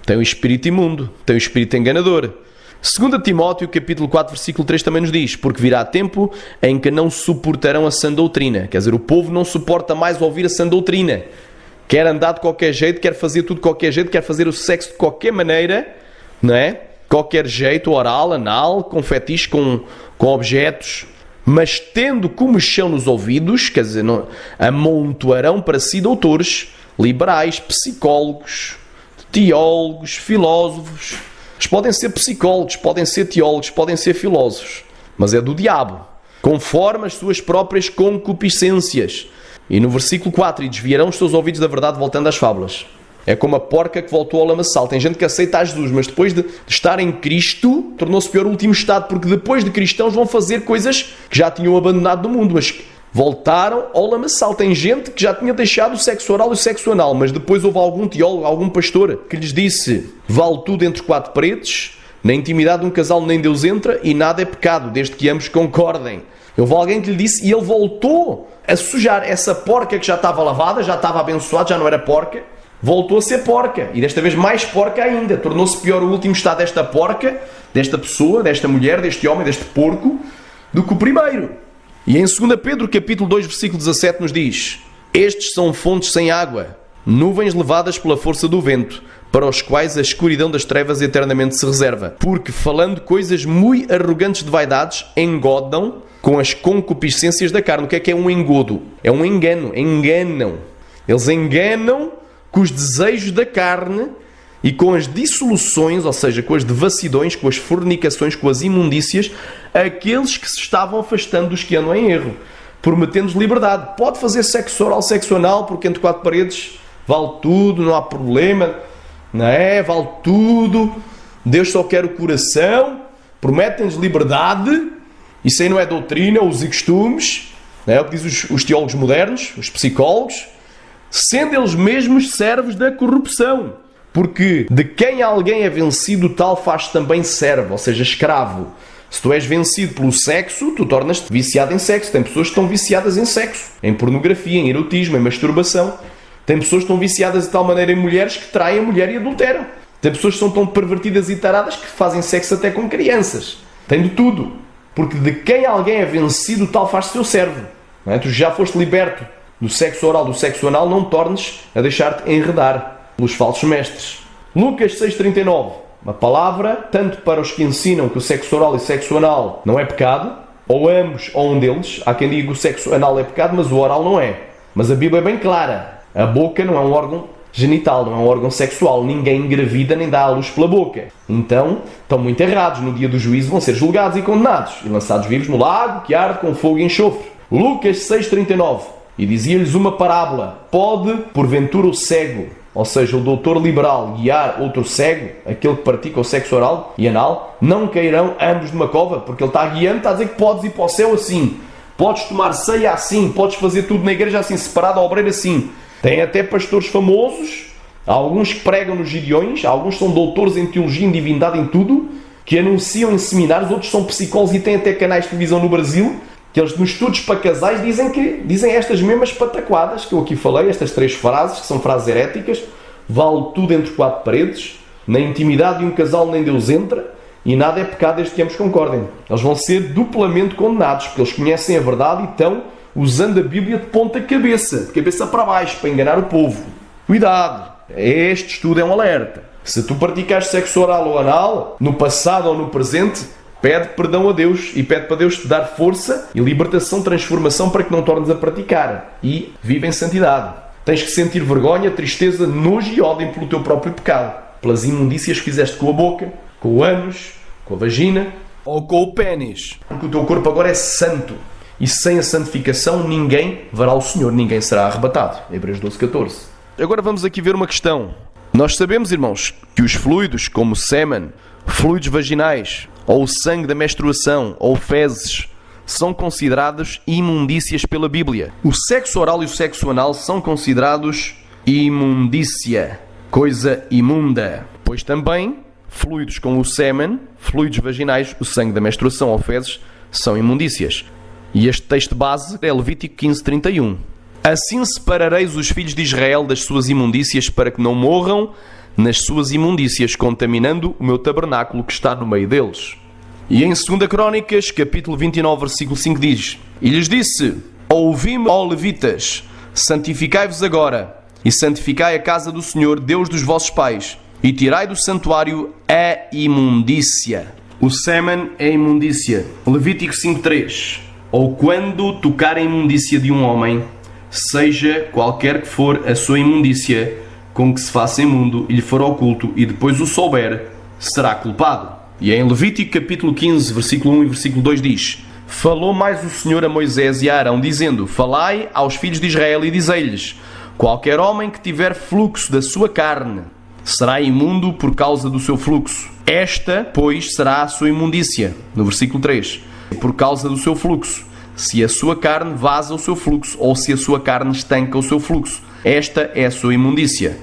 Tem o Espírito imundo, tem o Espírito enganador. 2 Timóteo capítulo 4, versículo 3 também nos diz: porque virá tempo em que não suportarão a sã doutrina. Quer dizer, o povo não suporta mais ouvir a sã doutrina. Quer andar de qualquer jeito, quer fazer tudo de qualquer jeito, quer fazer o sexo de qualquer maneira, não é? Qualquer jeito, oral, anal, com fetiche, com objetos, mas tendo comichão nos ouvidos, quer dizer, não, amontoarão para si doutores, liberais, psicólogos, teólogos, filósofos. Eles podem ser psicólogos, podem ser teólogos, podem ser filósofos, mas é do diabo, conforme as suas próprias concupiscências. E no versículo 4, e desviarão os seus ouvidos da verdade, voltando às fábulas. É como a porca que voltou ao lamaçal. Tem gente que aceita a Jesus, mas depois de estar em Cristo, tornou-se pior o último estado, porque depois de cristãos vão fazer coisas que já tinham abandonado do mundo, mas voltaram ao lamaçal. Tem gente que já tinha deixado o sexo oral e o sexo anal, mas depois houve algum teólogo, algum pastor, que lhes disse: vale tudo entre quatro paredes, na intimidade de um casal nem Deus entra, e nada é pecado, desde que ambos concordem. Houve alguém que lhe disse, e ele voltou a sujar essa porca que já estava lavada, já estava abençoada, já não era porca, voltou a ser porca, e desta vez mais porca ainda. Tornou-se pior o último estado desta porca, desta pessoa, desta mulher, deste homem, deste porco, do que o primeiro. E em 2 Pedro capítulo 2, versículo 17 nos diz: estes são fontes sem água, nuvens levadas pela força do vento, para os quais a escuridão das trevas eternamente se reserva. Porque, falando coisas muito arrogantes de vaidades, engodam com as concupiscências da carne. O que é um engodo? É um engano. Enganam. Eles enganam com os desejos da carne e com as dissoluções, ou seja, com as devassidões, com as fornicações, com as imundícias, aqueles que se estavam afastando dos que andam em erro, prometendo-lhes liberdade. Pode fazer sexo oral, sexo anal, porque entre quatro paredes vale tudo, não há problema, não é? Vale tudo, Deus só quer o coração, prometem-lhes liberdade. Isso aí não é doutrina, usos e costumes, não é o que dizem os teólogos modernos, os psicólogos, sendo eles mesmos servos da corrupção. Porque de quem alguém é vencido, tal faz também servo, ou seja, escravo. Se tu és vencido pelo sexo, tu tornas-te viciado em sexo. Tem pessoas que estão viciadas em sexo, em pornografia, em erotismo, em masturbação. Tem pessoas que estão viciadas de tal maneira em mulheres que traem a mulher e adulteram. Tem pessoas que são tão pervertidas e taradas que fazem sexo até com crianças. Tem de tudo. Porque de quem alguém é vencido, tal faz seu servo. Não é? Tu já foste liberto do sexo oral, do sexo anal, não tornes a deixar-te enredar pelos falsos mestres. Lucas 6,39. Uma palavra, tanto para os que ensinam que o sexo oral e o sexo anal não é pecado, ou ambos, ou um deles. Há quem diga que o sexo anal é pecado, mas o oral não é. Mas a Bíblia é bem clara. A boca não é um órgão genital, não é um órgão sexual. Ninguém engravida nem dá à luz pela boca. Então, estão muito errados. No dia do juízo vão ser julgados e condenados e lançados vivos no lago que arde com fogo e enxofre. Lucas 6,39. E dizia-lhes uma parábola: pode, porventura, o cego, ou seja, o doutor liberal, guiar outro cego, aquele que pratica o sexo oral e anal? Não cairão ambos numa cova? Porque ele está guiando, está a dizer que podes ir para o céu assim, podes tomar ceia assim, podes fazer tudo na igreja assim, separado ao obreiro assim. Tem até pastores famosos, alguns que pregam nos gideões, alguns são doutores em teologia, em divindade, em tudo, que anunciam em seminários, outros são psicólogos e têm até canais de televisão no Brasil, que eles nos estudos para casais dizem estas mesmas pataquadas que eu aqui falei, estas 3 frases, que são frases heréticas. vale tudo entre quatro paredes, na intimidade de um casal nem Deus entra, e nada é pecado desde que ambos concordem. Eles vão ser duplamente condenados, porque eles conhecem a verdade e estão usando a Bíblia de ponta cabeça, de cabeça para baixo, para enganar o povo. Cuidado! Este estudo é um alerta. Se tu praticares sexo oral ou anal, no passado ou no presente, pede perdão a Deus e pede para Deus te dar força e libertação, transformação para que não tornes a praticar. E vive em santidade. Tens que sentir vergonha, tristeza, nojo e ódio pelo teu próprio pecado. Pelas imundícias que fizeste com a boca, com o ânus, com a vagina ou com o pênis. Porque o teu corpo agora é santo. E sem a santificação ninguém verá o Senhor, ninguém será arrebatado. Hebreus 12:14. Agora vamos aqui ver uma questão. Nós sabemos, irmãos, que os fluidos como o sêmen, fluidos vaginais, ou o sangue da menstruação, ou fezes, são considerados imundícias pela Bíblia. O sexo oral e o sexo anal são considerados imundícia, coisa imunda. Pois também fluidos como o sêmen, fluidos vaginais, o sangue da menstruação ou fezes, são imundícias. E este texto base é Levítico 15:31. Assim separareis os filhos de Israel das suas imundícias para que não morram nas suas imundícias, contaminando o meu tabernáculo que está no meio deles. E em 2 Crônicas, capítulo 29, versículo 5 diz: E lhes disse: Ouvi-me, ó levitas, santificai-vos agora, e santificai a casa do Senhor, Deus dos vossos pais, e tirai do santuário a imundícia. O sêmen é imundícia. Levítico 5:3. Ou quando tocar a imundícia de um homem, seja qualquer que for a sua imundícia, com que se faça imundo e lhe for oculto, e depois o souber, será culpado. E em Levítico capítulo 15, versículo 1 e versículo 2 diz: Falou mais o Senhor a Moisés e a Arão, dizendo: Falai aos filhos de Israel e dizei-lhes: Qualquer homem que tiver fluxo da sua carne será imundo por causa do seu fluxo. Esta, pois, será a sua imundícia. No versículo 3. Por causa do seu fluxo. Se a sua carne vaza o seu fluxo, ou se a sua carne estanca o seu fluxo. Esta é a sua imundícia.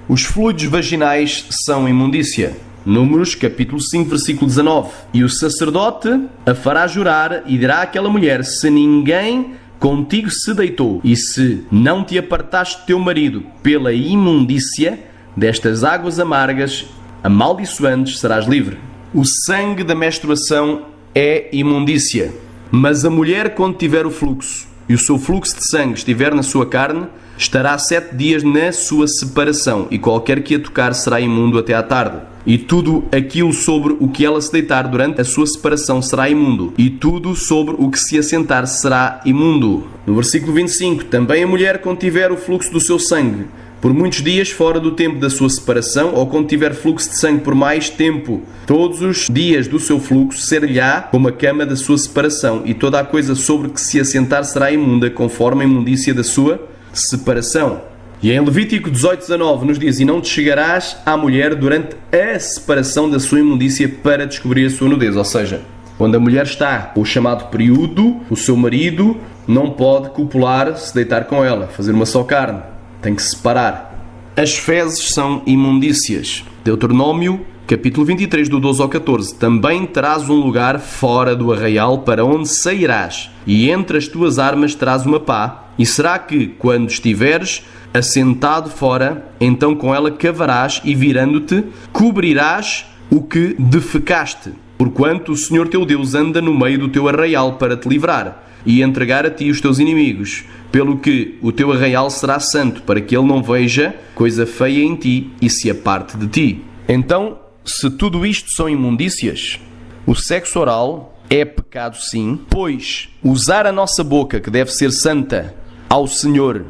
Os fluidos vaginais são imundícia. Números, capítulo 5, versículo 19. E o sacerdote a fará jurar e dirá àquela mulher: Se ninguém contigo se deitou, e se não te apartaste de teu marido pela imundícia destas águas amargas, amaldiçoantes, serás livre. O sangue da menstruação é imundícia. Mas a mulher, quando tiver o fluxo, e o seu fluxo de sangue estiver na sua carne, estará 7 dias na sua separação, e qualquer que a tocar será imundo até à tarde. E tudo aquilo sobre o que ela se deitar durante a sua separação será imundo, e tudo sobre o que se assentar será imundo. No versículo 25, também a mulher, quando tiver o fluxo do seu sangue, por muitos dias fora do tempo da sua separação, ou quando tiver fluxo de sangue por mais tempo, todos os dias do seu fluxo ser-lhe-á como a cama da sua separação, e toda a coisa sobre que se assentar será imunda, conforme a imundícia da sua separação. E em Levítico 18:19 nos diz: E não te chegarás à mulher durante a separação da sua imundícia para descobrir a sua nudez. Ou seja, quando a mulher está com o chamado período, o seu marido não pode copular, se deitar com ela, fazer uma só carne. Tem que separar. As fezes são imundícias. Deuteronômio, capítulo 23, do 12 ao 14. Também terás um lugar fora do arraial para onde sairás, e entre as tuas armas terás uma pá, e será que, quando estiveres assentado fora, então com ela cavarás e, virando-te, cobrirás o que defecaste, porquanto o Senhor teu Deus anda no meio do teu arraial para te livrar e entregar a ti os teus inimigos, pelo que o teu arraial será santo, para que ele não veja coisa feia em ti e se aparte de ti. Então, se tudo isto são imundícias, o sexo oral é pecado sim, pois usar a nossa boca, que deve ser santa, ao Senhor,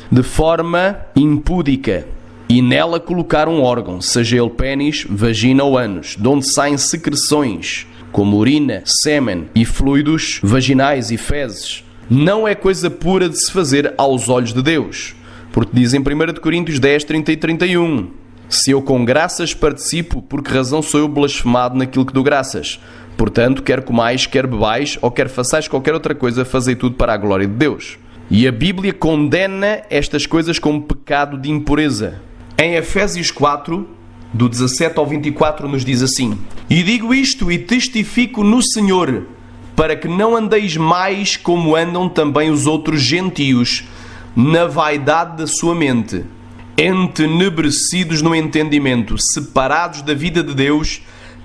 de forma impúdica, e nela colocar um órgão, seja ele pênis, vagina ou ânus, de onde saem secreções, como urina, sêmen e fluidos vaginais e fezes, não é coisa pura de se fazer aos olhos de Deus. Porque diz em 1 Coríntios 10, 30 e 31: Se eu com graças participo, por que razão sou eu blasfemado naquilo que dou graças? Portanto, quer comais, quer bebais, ou quer façais qualquer outra coisa, fazei tudo para a glória de Deus. E a Bíblia condena estas coisas como pecado de impureza. Em Efésios 4, do 17 ao 24, nos diz assim: E digo isto e testifico no Senhor, para que não andeis mais como andam também os outros gentios, na vaidade da sua mente, entenebrecidos no entendimento, separados da vida de Deus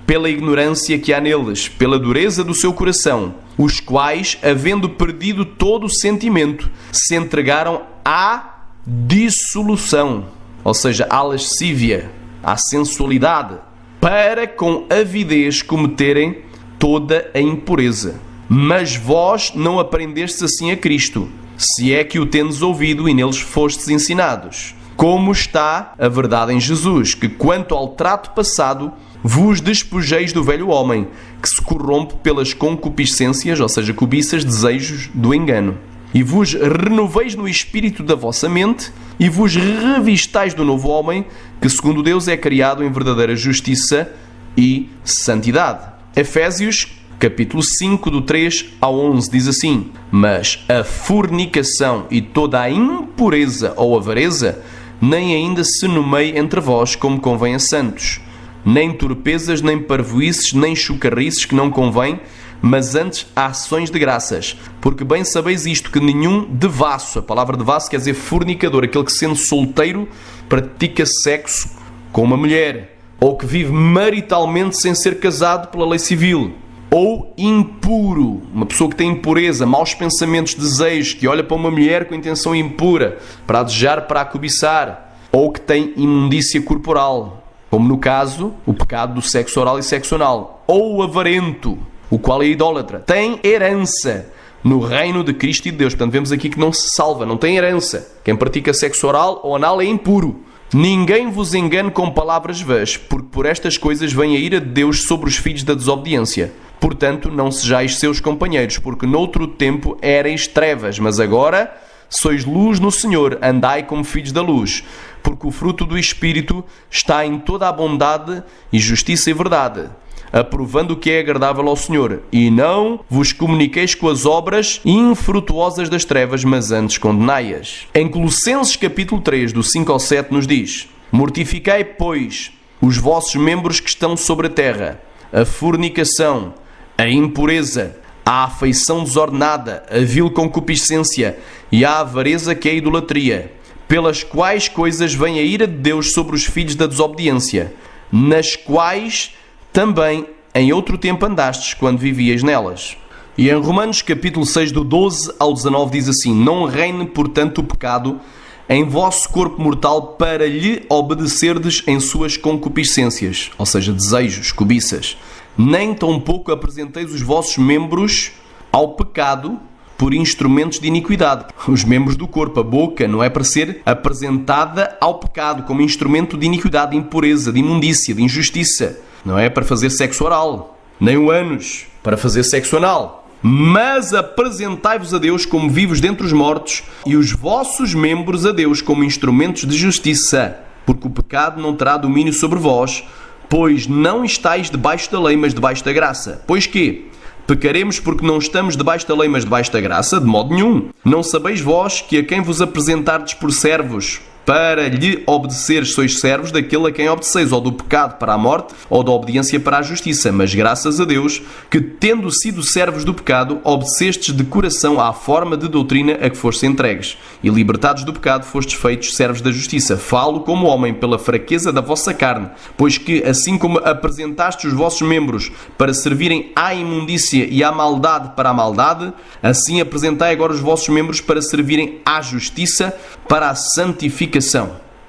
pela ignorância que há neles, pela dureza do seu coração, os quais, havendo perdido todo o sentimento, se entregaram à dissolução, ou seja, à lascívia, à sensualidade, para com avidez cometerem toda a impureza. Mas vós não aprendestes assim a Cristo, se é que o tendes ouvido e neles fostes ensinados. Como está a verdade em Jesus, que quanto ao trato passado, vos despojeis do velho homem, que se corrompe pelas concupiscências, ou seja, cobiças, desejos do engano. E vos renoveis no espírito da vossa mente, e vos revistais do novo homem, que segundo Deus é criado em verdadeira justiça e santidade. Efésios, capítulo 5, do 3 ao 11, diz assim: Mas a fornicação e toda a impureza ou avareza, nem ainda se nomeie entre vós como convém a santos, nem torpezas, nem parvoices, nem chocarrices que não convém, mas antes ações de graças. Porque bem sabeis isto, que nenhum devasso, a palavra devasso quer dizer fornicador, aquele que sendo solteiro pratica sexo com uma mulher, ou que vive maritalmente sem ser casado pela lei civil, ou impuro, uma pessoa que tem impureza, maus pensamentos, desejos, que olha para uma mulher com intenção impura, para a desejar, para a cobiçar, ou que tem imundícia corporal, como no caso, o pecado do sexo oral e sexo anal, ou o avarento, o qual é idólatra, tem herança no reino de Cristo e de Deus. Portanto, vemos aqui que não se salva, não tem herança. Quem pratica sexo oral ou anal é impuro. Ninguém vos engane com palavras vãs, porque por estas coisas vem a ira de Deus sobre os filhos da desobediência. Portanto, não sejais seus companheiros, porque noutro tempo éreis trevas, mas agora sois luz no Senhor, andai como filhos da luz. Porque o fruto do Espírito está em toda a bondade e justiça e verdade, aprovando o que é agradável ao Senhor. E não vos comuniqueis com as obras infrutuosas das trevas, mas antes condenai-as. Em Colossenses capítulo 3, do 5 ao 7, nos diz: Mortificai, pois, os vossos membros que estão sobre a terra, a fornicação, a impureza, a afeição desordenada, a vil concupiscência e a avareza, que é a idolatria, pelas quais coisas vem a ira de Deus sobre os filhos da desobediência, nas quais também em outro tempo andastes, quando vivíeis nelas. E em Romanos capítulo 6, do 12 ao 19, diz assim: Não reine, portanto, o pecado em vosso corpo mortal, para lhe obedecerdes em suas concupiscências, ou seja, desejos, cobiças. Nem tampouco apresenteis os vossos membros ao pecado por instrumentos de iniquidade. Os membros do corpo, a boca, não é para ser apresentada ao pecado como instrumento de iniquidade, de impureza, de imundícia, de injustiça. Não é para fazer sexo oral, nem o ânus para fazer sexo anal. Mas apresentai-vos a Deus como vivos dentre os mortos, e os vossos membros a Deus como instrumentos de justiça, porque o pecado não terá domínio sobre vós, pois não estáis debaixo da lei, mas debaixo da graça. Pois quê? Pecaremos porque não estamos debaixo da lei, mas debaixo da graça? De modo nenhum. Não sabeis vós que a quem vos apresentardes por servos para lhe obedeceres, sois servos daquele a quem obedeceis, ou do pecado para a morte, ou da obediência para a justiça. Mas graças a Deus, que tendo sido servos do pecado, obedecestes de coração à forma de doutrina a que fostes entregues, e libertados do pecado, fostes feitos servos da justiça. Falo como homem, pela fraqueza da vossa carne, pois que, assim como apresentastes os vossos membros para servirem à imundícia e à maldade para a maldade, assim apresentai agora os vossos membros para servirem à justiça, para a santificação.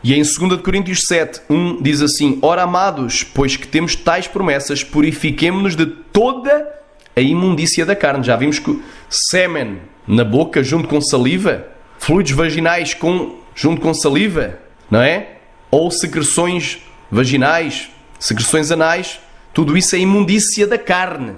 E em 2 Coríntios 7, 1 diz assim: Ora, amados, pois que temos tais promessas, purifiquemo-nos de toda a imundícia da carne. Já vimos que sêmen na boca junto com saliva, fluidos vaginais junto com saliva, não é? Ou secreções vaginais, secreções anais, tudo isso é imundícia da carne.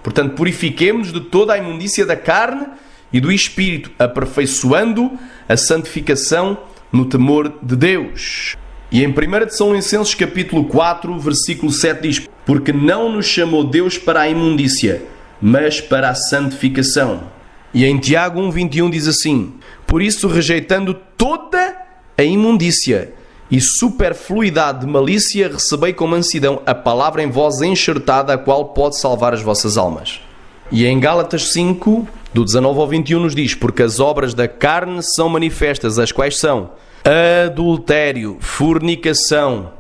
Portanto, purifiquemo-nos de toda a imundícia da carne e do espírito, aperfeiçoando a santificação no temor de Deus. E em 1 Tessalonicenses capítulo 4, versículo 7 diz: Porque não nos chamou Deus para a imundícia, mas para a santificação. E em Tiago 1,21 diz assim: Por isso, rejeitando toda a imundícia e superfluidade de malícia, recebei com mansidão a palavra em vós enxertada, a qual pode salvar as vossas almas. E em Gálatas 5, Do 19 ao 21 nos diz: porque as obras da carne são manifestas, as quais são adultério, fornicação,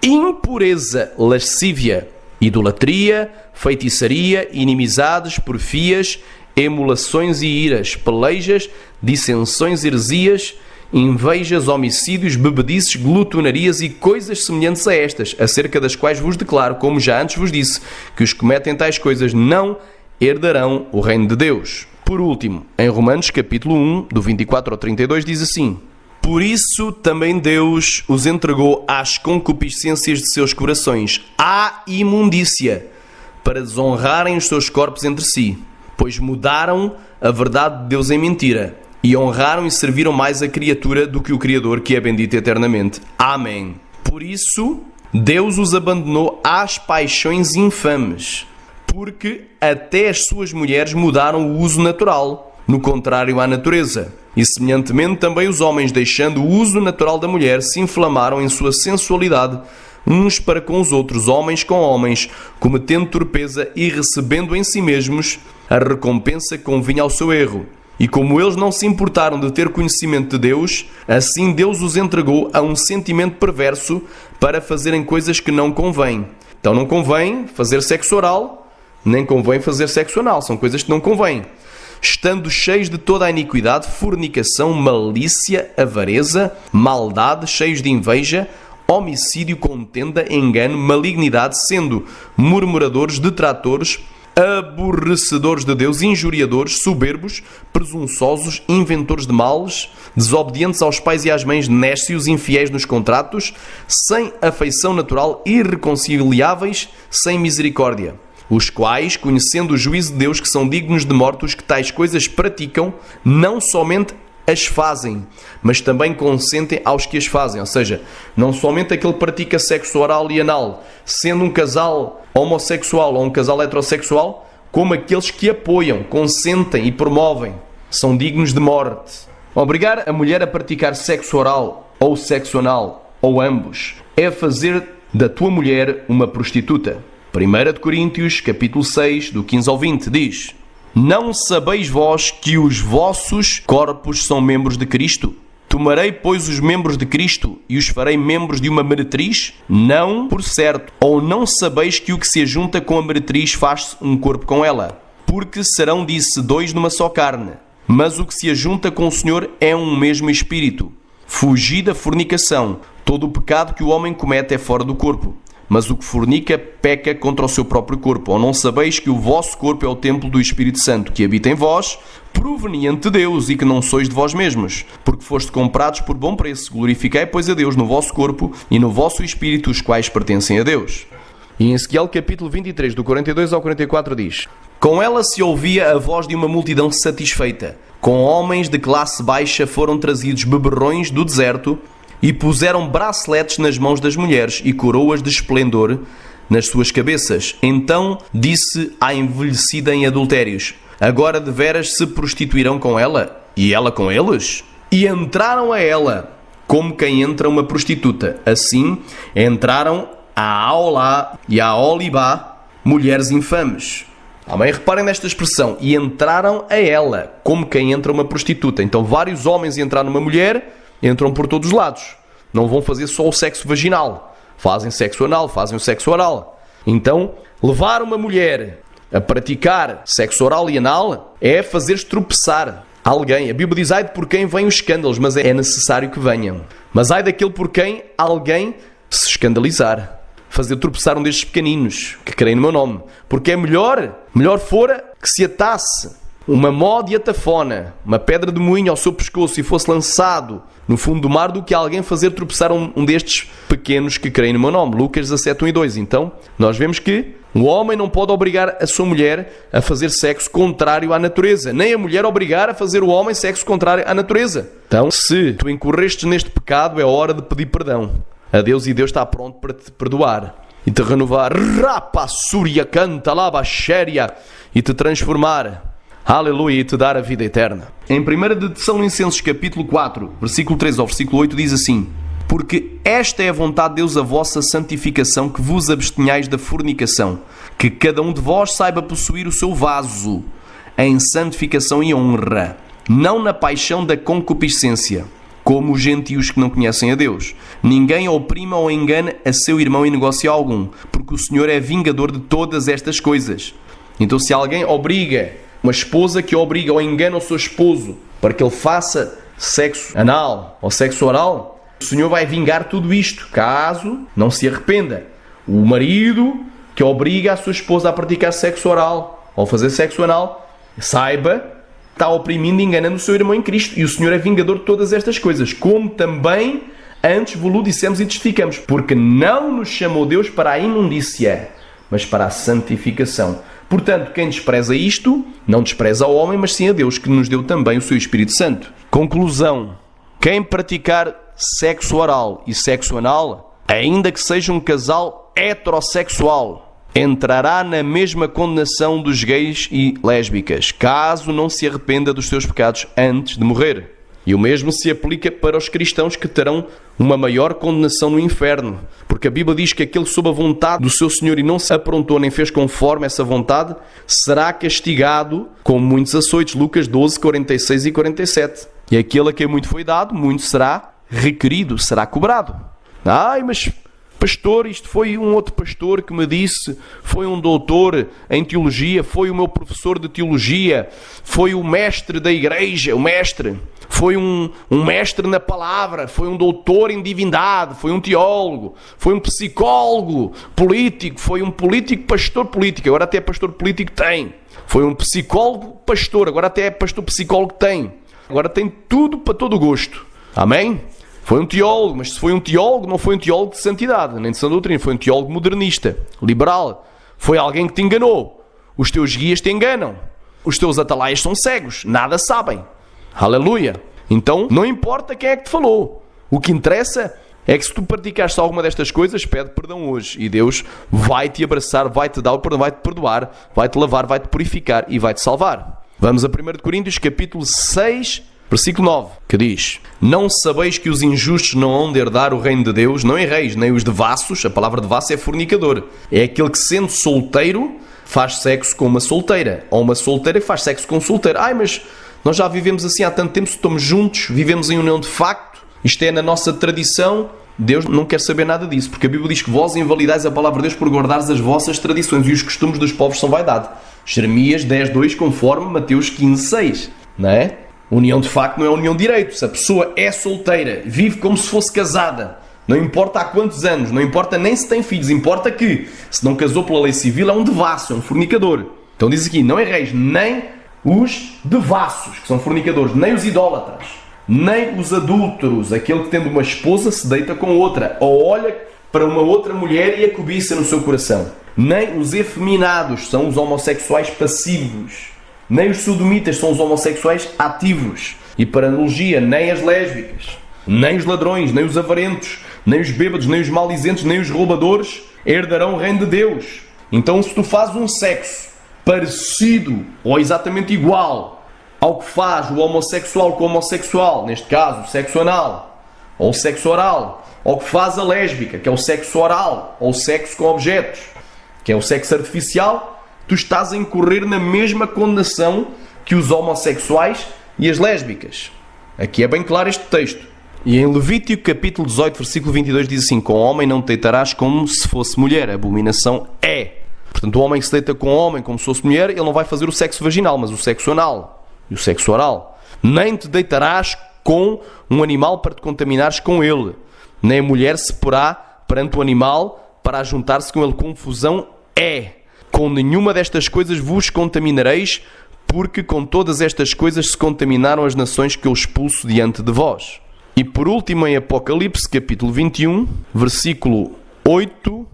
impureza, lascívia, idolatria, feitiçaria, inimizades, porfias, emulações e iras, pelejas, dissensões, heresias, invejas, homicídios, bebedices, glutonarias e coisas semelhantes a estas, acerca das quais vos declaro, como já antes vos disse, que os que cometem tais coisas não herdarão o reino de Deus. Por último, em Romanos capítulo 1, do 24 ao 32, diz assim: por isso também Deus os entregou às concupiscências de seus corações, à imundícia, para desonrarem os seus corpos entre si, pois mudaram a verdade de Deus em mentira, e honraram e serviram mais a criatura do que o Criador, que é bendito eternamente. Amém. Por isso, Deus os abandonou às paixões infames, porque até as suas mulheres mudaram o uso natural, no contrário à natureza. E semelhantemente também os homens, deixando o uso natural da mulher, se inflamaram em sua sensualidade, uns para com os outros, homens com homens, cometendo torpeza e recebendo em si mesmos a recompensa que convinha ao seu erro. E como eles não se importaram de ter conhecimento de Deus, assim Deus os entregou a um sentimento perverso para fazerem coisas que não convém. Então não convém fazer sexo oral, nem convém fazer sexo anal. São coisas que não convêm. Estando cheios de toda a iniquidade, fornicação, malícia, avareza, maldade, cheios de inveja, homicídio, contenda, engano, malignidade, sendo murmuradores, detratores, aborrecedores de Deus, injuriadores, soberbos, presunçosos, inventores de males, desobedientes aos pais e às mães, néscios, infiéis nos contratos, sem afeição natural, irreconciliáveis, sem misericórdia. Os quais, conhecendo o juízo de Deus, que são dignos de morte, os que tais coisas praticam, não somente as fazem, mas também consentem aos que as fazem. Ou seja, não somente aquele que pratica sexo oral e anal, sendo um casal homossexual ou um casal heterossexual, como aqueles que apoiam, consentem e promovem, são dignos de morte. Obrigar a mulher a praticar sexo oral ou sexo anal, ou ambos, é fazer da tua mulher uma prostituta. 1 Coríntios, capítulo 6, do 15 ao 20, diz: não sabeis vós que os vossos corpos são membros de Cristo? Tomarei, pois, os membros de Cristo e os farei membros de uma meretriz? Não, por certo. Ou não sabeis que o que se ajunta com a meretriz faz um corpo com ela? Porque serão, disse, dois numa só carne. Mas o que se ajunta com o Senhor é um mesmo espírito. Fugi da fornicação. Todo o pecado que o homem comete é fora do corpo. Mas o que fornica peca contra o seu próprio corpo. Ou não sabeis que o vosso corpo é o templo do Espírito Santo, que habita em vós, proveniente de Deus, e que não sois de vós mesmos, porque foste comprados por bom preço. Glorificai, pois, a Deus no vosso corpo e no vosso espírito, os quais pertencem a Deus. E em Ezequiel capítulo 23, do 42 ao 44 diz: com ela se ouvia a voz de uma multidão satisfeita. Com homens de classe baixa foram trazidos beberrões do deserto, e puseram braceletes nas mãos das mulheres e coroas de esplendor nas suas cabeças. Então disse à envelhecida em adultérios: agora deveras se prostituirão com ela, e ela com eles? E entraram a ela, como quem entra uma prostituta. Assim entraram a Aolá e a Olibá, mulheres infames. Amém? Reparem nesta expressão: e entraram a ela, como quem entra uma prostituta. Então vários homens entrar numa mulher, entram por todos os lados. Não vão fazer só o sexo vaginal. Fazem sexo anal, fazem o sexo oral. Então, levar uma mulher a praticar sexo oral e anal é fazer tropeçar alguém. A Bíblia diz: ai de por quem vêm os escândalos, mas é necessário que venham. Mas ai daquele por quem alguém se escandalizar. Fazer tropeçar um destes pequeninos que creem no meu nome. Porque é melhor fora que se atasse uma mó de atafona, uma pedra de moinho ao seu pescoço, e fosse lançado no fundo do mar, do que alguém fazer tropeçar um destes pequenos que creem no meu nome. Lucas 17, 1 e 2. Então, nós vemos que o homem não pode obrigar a sua mulher a fazer sexo contrário à natureza, nem a mulher obrigar a fazer o homem sexo contrário à natureza. Então, se tu incorrestes neste pecado, é hora de pedir perdão a Deus, e Deus está pronto para te perdoar e te renovar, rapa, súria, canta, laba, xéria, e te transformar, aleluia, e te dar a vida eterna. Em 1 de Tessalonicenses capítulo 4, versículo 3 ao versículo 8 diz assim: porque esta é a vontade de Deus, a vossa santificação, que vos abstenhais da fornicação, que cada um de vós saiba possuir o seu vaso em santificação e honra, não na paixão da concupiscência, como os gentios que não conhecem a Deus. Ninguém oprima ou engana a seu irmão em negócio algum, porque o Senhor é vingador de todas estas coisas. Então, se alguém obriga, uma esposa que obriga ou engana o seu esposo para que ele faça sexo anal ou sexo oral, o Senhor vai vingar tudo isto, caso não se arrependa. O marido que obriga a sua esposa a praticar sexo oral ou fazer sexo anal, saiba, está oprimindo e enganando o seu irmão em Cristo. E o Senhor é vingador de todas estas coisas, como também antes vos dissemos e testificamos, porque não nos chamou Deus para a imundícia, mas para a santificação. Portanto, quem despreza isto, não despreza ao homem, mas sim a Deus, que nos deu também o seu Espírito Santo. Conclusão. Quem praticar sexo oral e sexo anal, ainda que seja um casal heterossexual, entrará na mesma condenação dos gays e lésbicas, caso não se arrependa dos seus pecados antes de morrer. E o mesmo se aplica para os cristãos, que terão uma maior condenação no inferno, porque a Bíblia diz que aquele sob a vontade do seu Senhor e não se aprontou nem fez conforme essa vontade, será castigado com muitos açoites. Lucas 12, 46 e 47. E aquele a quem muito foi dado, muito será requerido, será cobrado. Ai, mas pastor, isto foi um outro pastor que me disse, foi um doutor em teologia, foi o meu professor de teologia, foi o mestre da igreja, o mestre, foi um mestre na palavra, foi um doutor em divindade, foi um teólogo, foi um psicólogo político, foi um político pastor político, agora até pastor político tem, foi um psicólogo pastor, agora até pastor psicólogo tem, agora tem tudo para todo o gosto. Amém? Foi um teólogo, mas se foi um teólogo, não foi um teólogo de santidade, nem de sã doutrina, foi um teólogo modernista, liberal. Foi alguém que te enganou. Os teus guias te enganam. Os teus atalaias são cegos, nada sabem. Aleluia! Então, não importa quem é que te falou. O que interessa é que se tu praticaste alguma destas coisas, pede perdão hoje. E Deus vai te abraçar, vai te dar o perdão, vai te perdoar, vai te lavar, vai te purificar e vai te salvar. Vamos a 1 Coríntios capítulo 6, versículo 9, que diz: Não sabeis que os injustos não hão de herdar o reino de Deus? Não erreis, nem os devassos. A palavra devasso é fornicador. É aquele que, sendo solteiro, faz sexo com uma solteira. Ou uma solteira que faz sexo com um solteiro. Ai, mas nós já vivemos assim há tanto tempo, estamos juntos, vivemos em união de facto. Isto é na nossa tradição. Deus não quer saber nada disso, porque a Bíblia diz que vós invalidais a palavra de Deus por guardares as vossas tradições, e os costumes dos povos são vaidade. Jeremias 10:2, conforme Mateus 15:6. Não é? União de facto não é união de direito. Se a pessoa é solteira, vive como se fosse casada, não importa há quantos anos, não importa nem se tem filhos, importa que, se não casou pela lei civil, é um devasso, é um fornicador. Então diz aqui, não erreis nem os devassos, que são fornicadores, nem os idólatras, nem os adúlteros, aquele que tendo uma esposa se deita com outra, ou olha para uma outra mulher e a cobiça no seu coração. Nem os efeminados, são os homossexuais passivos. Nem os sodomitas, são os homossexuais ativos. E para analogia, nem as lésbicas, nem os ladrões, nem os avarentos, nem os bêbados, nem os maldizentes, nem os roubadores herdarão o reino de Deus. Então, se tu fazes um sexo parecido ou exatamente igual ao que faz o homossexual com o homossexual, neste caso o sexo anal ou o sexo oral, ou que faz a lésbica, que é o sexo oral, ou o sexo com objetos, que é o sexo artificial, tu estás a incorrer na mesma condenação que os homossexuais e as lésbicas. Aqui é bem claro este texto. E em Levítico capítulo 18, versículo 22 diz assim: Com o homem não te deitarás como se fosse mulher. A abominação é. Portanto, o homem que se deita com o homem como se fosse mulher, ele não vai fazer o sexo vaginal, mas o sexo anal e o sexo oral. Nem te deitarás com um animal para te contaminares com ele. Nem a mulher se porá perante o animal para ajuntar-se com ele. Confusão é. Com nenhuma destas coisas vos contaminareis, porque com todas estas coisas se contaminaram as nações que eu expulso diante de vós. E por último, em Apocalipse, capítulo 21, versículo 8,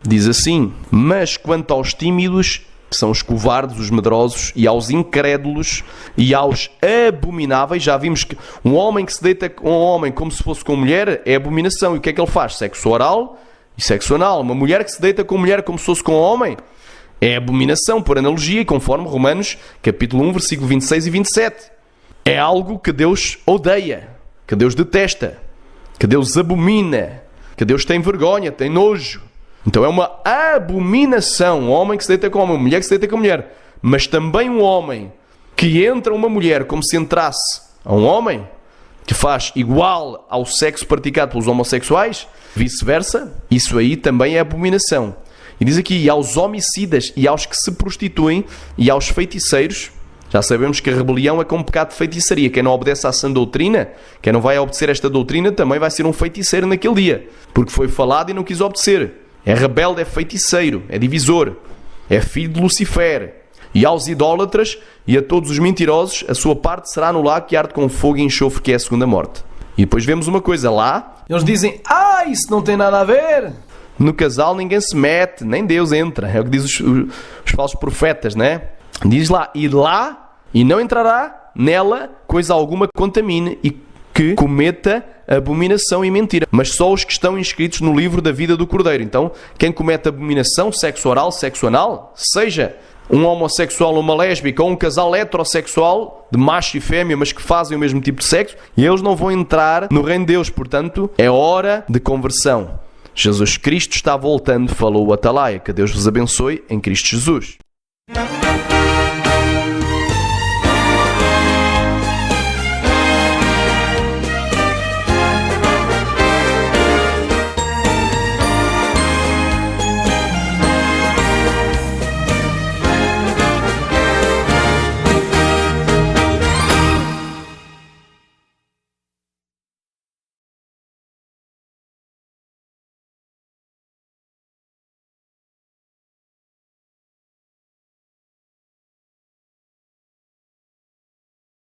diz assim: Mas quanto aos tímidos, que são os covardes, os medrosos, e aos incrédulos, e aos abomináveis, já vimos que um homem que se deita com um homem como se fosse com mulher é abominação. E o que é que ele faz? Sexo oral e sexo anal. Uma mulher que se deita com mulher como se fosse com homem é abominação, por analogia, conforme Romanos capítulo 1, versículo 26 e 27. É algo que Deus odeia, que Deus detesta, que Deus abomina, que Deus tem vergonha, tem nojo. Então é uma abominação um homem que se deita com homem, uma mulher que se deita com mulher. Mas também um homem que entra uma mulher como se entrasse a um homem, que faz igual ao sexo praticado pelos homossexuais, vice-versa, isso aí também é abominação. E diz aqui, e aos homicidas, e aos que se prostituem, e aos feiticeiros. Já sabemos que a rebelião é como um pecado de feitiçaria. Quem não obedece à sã doutrina, quem não vai obedecer esta doutrina, também vai ser um feiticeiro naquele dia, porque foi falado e não quis obedecer. É rebelde, é feiticeiro, é divisor, é filho de Lucifer. E aos idólatras e a todos os mentirosos, a sua parte será no lago que arde com fogo e enxofre, que é a segunda morte. E depois vemos uma coisa lá, eles dizem, isso não tem nada a ver. No casal ninguém se mete, nem Deus entra. É o que diz os falsos profetas, né? Diz lá, e não entrará nela coisa alguma que contamine e que cometa abominação e mentira. Mas só os que estão inscritos no livro da vida do Cordeiro. Então, quem comete abominação, sexo oral, sexo anal, seja um homossexual ou uma lésbica ou um casal heterossexual de macho e fêmea, mas que fazem o mesmo tipo de sexo, e eles não vão entrar no reino de Deus. Portanto, é hora de conversão. Jesus Cristo está voltando, falou o Atalaia. Que Deus vos abençoe em Cristo Jesus.